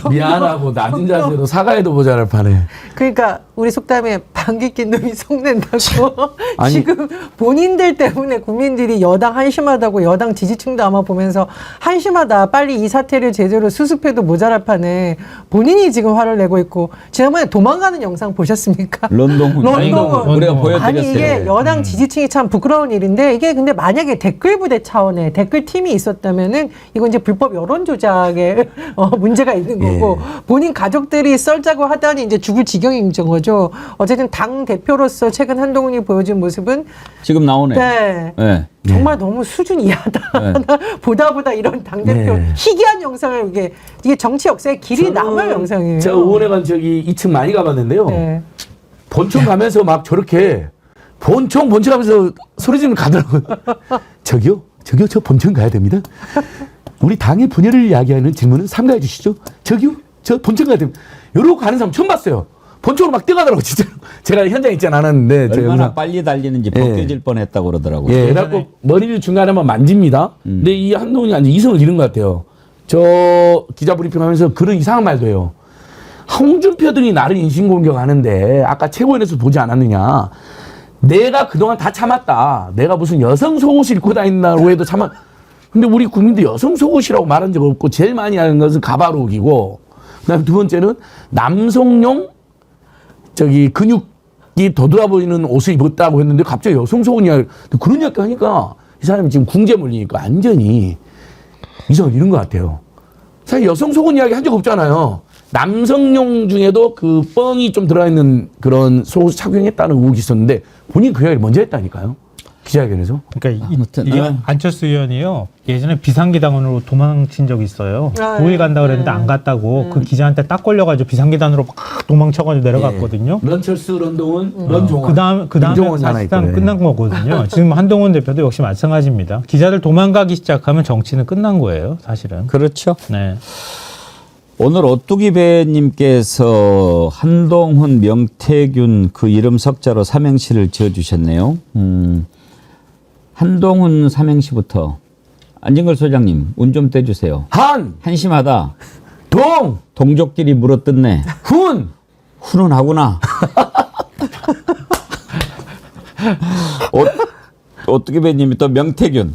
미안하고 낮은 자세로 사과해도 모자랄 판에. 그러니까 우리 속담에 방귀 낀 놈이 속낸다고. 아니. 지금 본인들 때문에 국민들이 여당 한심하다고 여당 지지층도 아마 보면서 한심하다. 빨리 이 사태를 제대로 수습해도 모자랄 판에 본인이 지금 화를 내고 있고 지난번에 도망가는 영상 보셨습니까? 런동훈 우리가 보여드렸어요. 아니 이게 여당 지지층이 참 부끄러운 일인데 이게 근데 만약에 댓글 부대 차원의 댓글 팀이 있었다면은 이건 이제 불법 여론 조작에 문제가 있는 거고 본인 가족들이 썰자고 하다니 이제 죽을 지경인 거죠. 어쨌든 당 대표로서 최근 한동훈이 보여준 모습은 지금 나오네. 네. 정말 너무 수준 이하다. 보다 이런 당 대표 희귀한 영상을 이게 정치 역사에 길이 남을 영상이에요. 제가 의원회관 저기 2층 많이 가봤는데요. 본청 가면서 막 저렇게 본청 가면서 소리 지르면 가더라고요. 저기요 저 본청 가야 됩니다. 우리 당의 분열을 이야기하는 질문은 삼가해 주시죠. 저기요 저 본청 가야 됩니다. 이러고 가는 사람 처음 봤어요. 본청으로 막 뛰어가더라고 진짜. 제가 현장에 있지 않았는데 얼마나 빨리 달리는지 벗겨질 뻔했다고 그러더라고요. 그래갖고 머리를 중간에만 만집니다. 근데 이 한동훈이 완전 이성을 잃은 것 같아요. 저 기자 브리핑하면서 그런 이상한 말도 해요. 홍준표 등이 나를 인신공격하는데 아까 최고위원회에서 보지 않았느냐. 내가 그동안 다 참았다. 내가 무슨 여성 속옷을 입고 다닌다고 해도 참았. 근데 우리 국민들 여성 속옷이라고 말한 적 없고 제일 많이 하는 것은 가바룩이고 그다음에 두 번째는 남성용 저기 근육이 더 보이는 옷을 입었다고 했는데 갑자기 여성 속옷 이야기 그런 이야기 하니까 이 사람이 지금 궁제 몰리니까 완전히 이성을 잃은 것 같아요. 사실 여성 속옷 이야기 한 적 없잖아요. 남성용 중에도 그 뻥이 좀 들어있는 그런 속옷을 착용했다는 의혹이 있었는데 본인이 그 이야기를 먼저 했다니까요. 기자회견에서. 그러니까 안철수 의원이요 예전에 비상기당원으로 도망친 적이 있어요. 5일 간다 그랬는데 안 갔다고 그 기자한테 딱 걸려가지고 비상기단으로 막 도망쳐가지고 내려갔거든요. 런철수, 런동훈, 런종원. 그 다음에 사실상 끝난 거거든요. 지금 한동훈 대표도 역시 마찬가지입니다. 기자들 도망가기 시작하면 정치는 끝난 거예요, 사실은. 그렇죠. 네. 오늘 오뚜기 배님께서 한동훈, 명태균 그 이름 석자로 삼행시를 지어주셨네요. 한동훈 삼행시부터 안진걸 소장님 운 좀 떼주세요. 한심하다. 동족끼리 물어뜯네. 훈은 하구나. 오뚜기 배님이 또 명태균.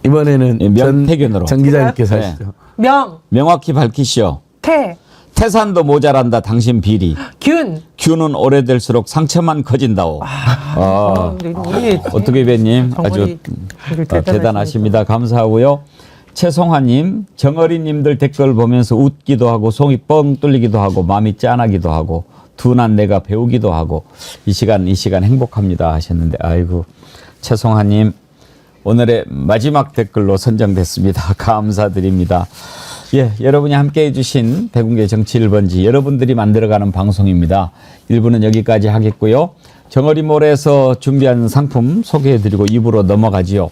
이번에는 명태균으로. 정 기자님께서 하시죠. 명확히 밝히시오. 태산도 모자란다 당신 비리. 균은 오래될수록 상처만 커진다오. 오뚜기 배님 아주 대단하십니다. 감사하고요. 최송화님, 정어리님들 댓글 보면서 웃기도 하고 속이 뻥 뚫리기도 하고 마음이 짠하기도 하고 둔한 내가 배우기도 하고 이 시간 행복합니다 하셨는데 아이고 최송화님 오늘의 마지막 댓글로 선정됐습니다. 감사드립니다. 예, 여러분이 함께해 주신 백운계 정치 1번지 여러분들이 만들어가는 방송입니다. 1부는 여기까지 하겠고요. 정어리몰에서 준비한 상품 소개해드리고 2부로 넘어가지요.